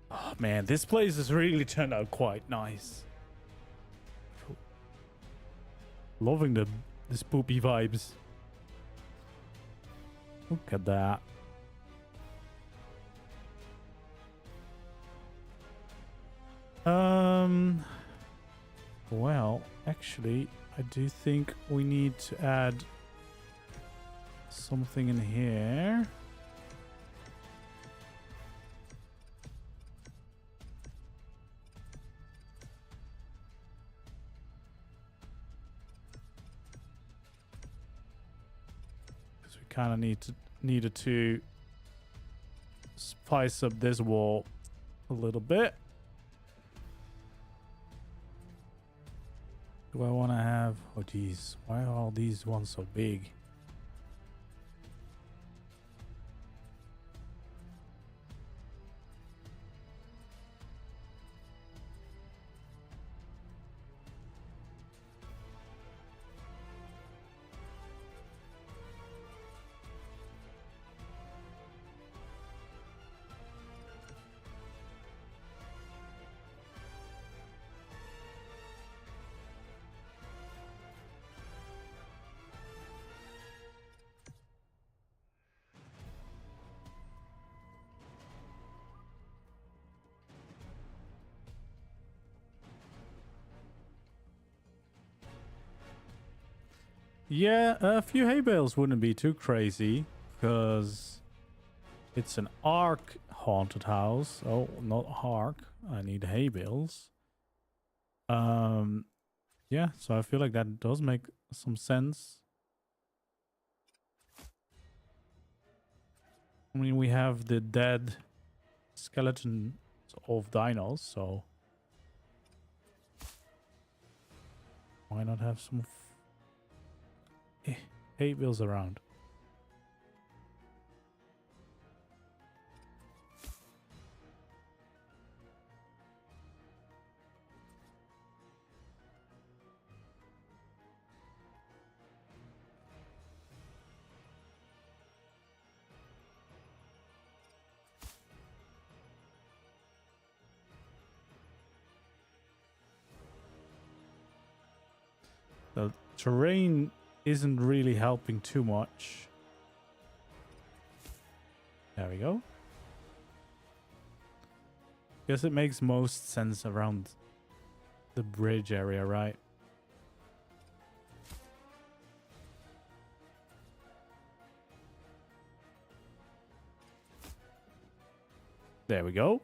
Oh man, this place has really turned out quite nice. Loving the spoopy vibes. Look at that. Well, actually, I do think we need to add something in here. Because we kind of needed to spice up this wall a little bit. Do I want to have... Oh, geez. Why are all these ones so big? Yeah, a few hay bales wouldn't be too crazy, because it's an ARK haunted house. Oh, not ARK. I need hay bales. Yeah, so I feel like that does make some sense. I mean, we have the dead skeletons of dinos, so why not have some hay bales around? The terrain isn't really helping too much. There we go. Guess it makes most sense around the bridge area, right? There we go.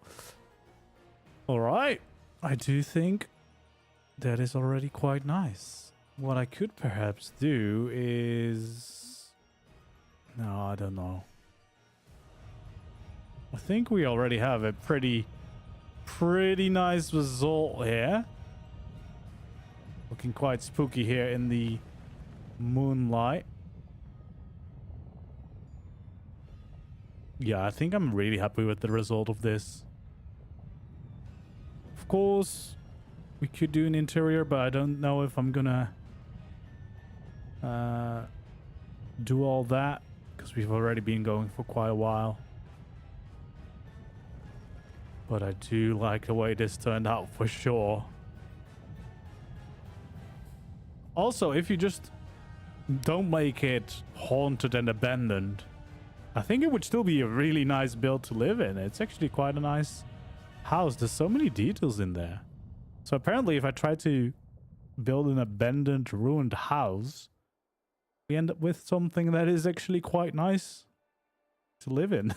All right. I do think that is already quite nice. What I could perhaps do is... No, I don't know. I think we already have a pretty nice result here. Looking quite spooky here in the moonlight. Yeah, I think I'm really happy with the result of this. Of course, we could do an interior, but I don't know if I'm gonna do all that, because we've already been going for quite a while. But I do like the way this turned out for sure. Also, if you just don't make it haunted and abandoned, I think it would still be a really nice build to live in. It's actually quite a nice house. There's so many details in there. So apparently if I try to build an abandoned, ruined house, we end up with something that is actually quite nice to live in.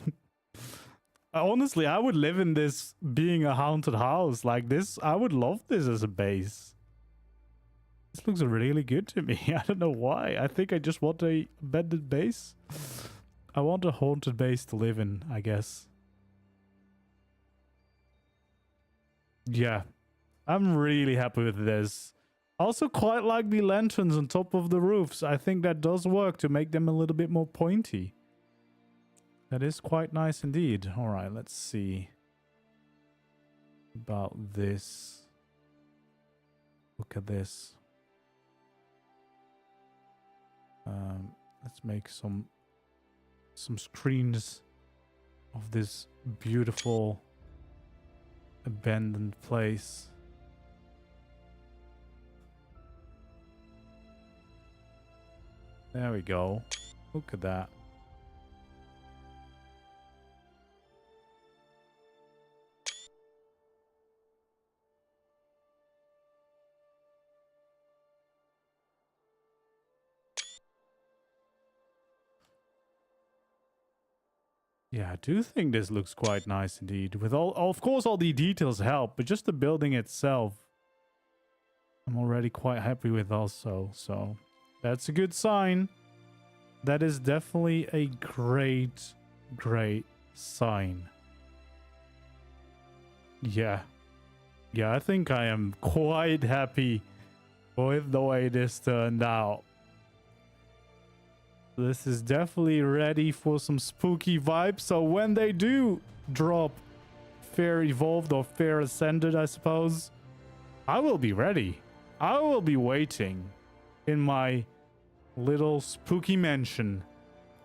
Honestly, I would live in this being a haunted house like this. I would love this as a base. This looks really good to me. I don't know why. I think I just want a abandoned base. I want a haunted base to live in, I guess. Yeah, I'm really happy with this. I also quite like the lanterns on top of the roofs. I think that does work to make them a little bit more pointy. That is quite nice indeed. All right, let's see about this. Look at this. Let's make some screens of this beautiful abandoned place. There we go. Look at that. Yeah, I do think this looks quite nice indeed. With all, of course, all the details help, but just the building itself, I'm already quite happy with also. So that's a good sign. That is definitely a great, great sign. Yeah. Yeah, I think I am quite happy with the way this turned out. This is definitely ready for some spooky vibes. So when they do drop Fair Evolved or Fair Ascended, I suppose, I will be ready. I will be waiting in my little spooky mansion.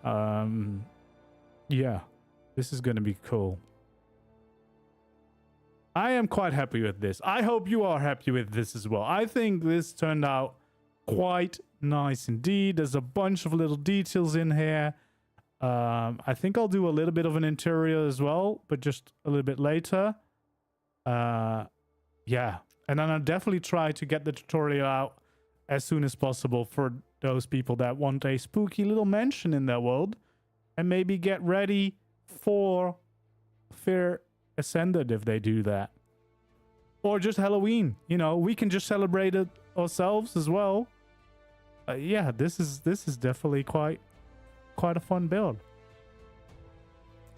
Yeah, this is gonna be cool. I am quite happy with this. I hope you are happy with this as well. I think this turned out quite nice indeed. There's a bunch of little details in here. I think I'll do a little bit of an interior as well, but just a little bit later. Yeah, and then I'll definitely try to get the tutorial out as soon as possible for those people that want a spooky little mansion in their world, and maybe get ready for Fair Ascended if they do that, or just Halloween. You know, we can just celebrate it ourselves as well. Yeah, this is definitely quite a fun build.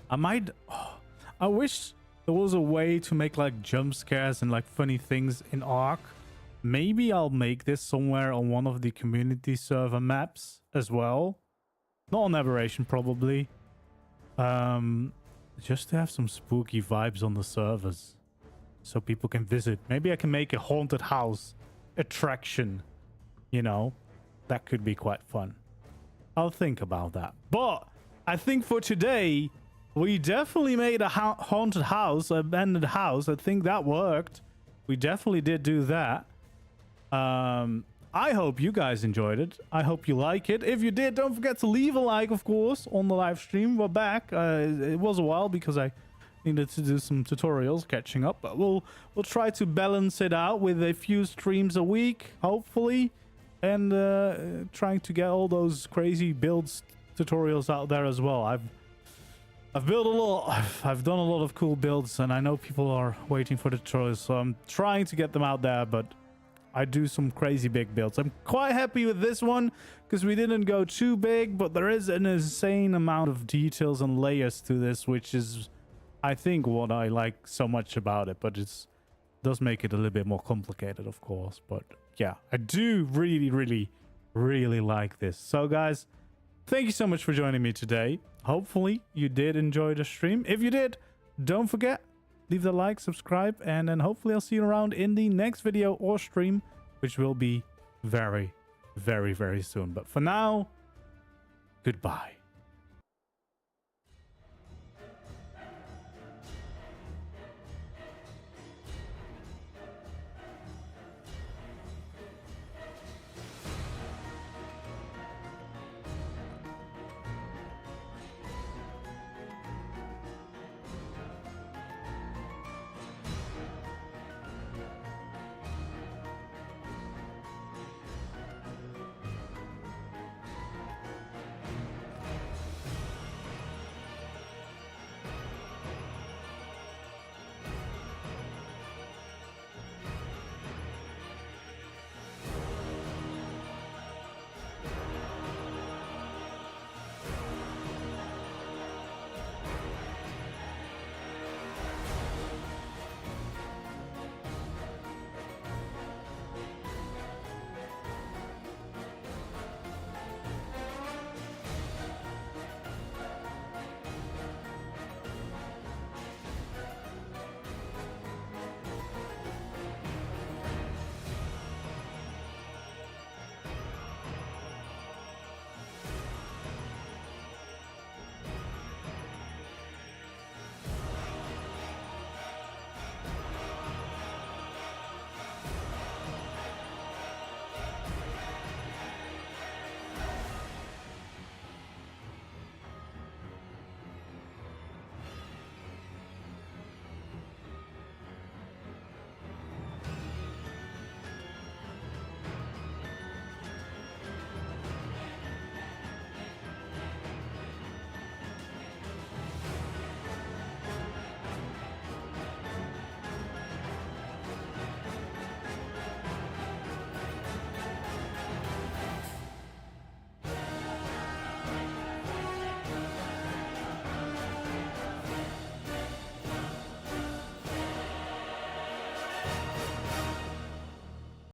I wish there was a way to make like jump scares and like funny things in ARK. Maybe I'll make this somewhere on one of the community server maps as well. Not on Aberration probably. Just to have some spooky vibes on the servers so people can visit. Maybe I can make a haunted house attraction, you know. That could be quite fun. I'll think about that. But I think for today, we definitely made a haunted house, abandoned house. I think that worked. We definitely did do that. I hope you guys enjoyed it. I hope you like it. If you did, don't forget to leave a like, of course, on the live stream. We're back. It was a while because I needed to do some tutorials, catching up. But we'll try to balance it out with a few streams a week, hopefully. And trying to get all those crazy builds tutorials out there as well. I've built a lot. I've done a lot of cool builds, and I know people are waiting for the tutorials, so I'm trying to get them out there. But I do some crazy big builds. I'm quite happy with this one because we didn't go too big, but there is an insane amount of details and layers to this, which is, I think, what I like so much about it. But it does make it a little bit more complicated, of course. But yeah, I do really like this. So guys, thank you so much for joining me today. Hopefully you did enjoy the stream. If you did, don't forget, leave the like, subscribe, and then hopefully I'll see you around in the next video or stream, which will be very soon. But for now, goodbye.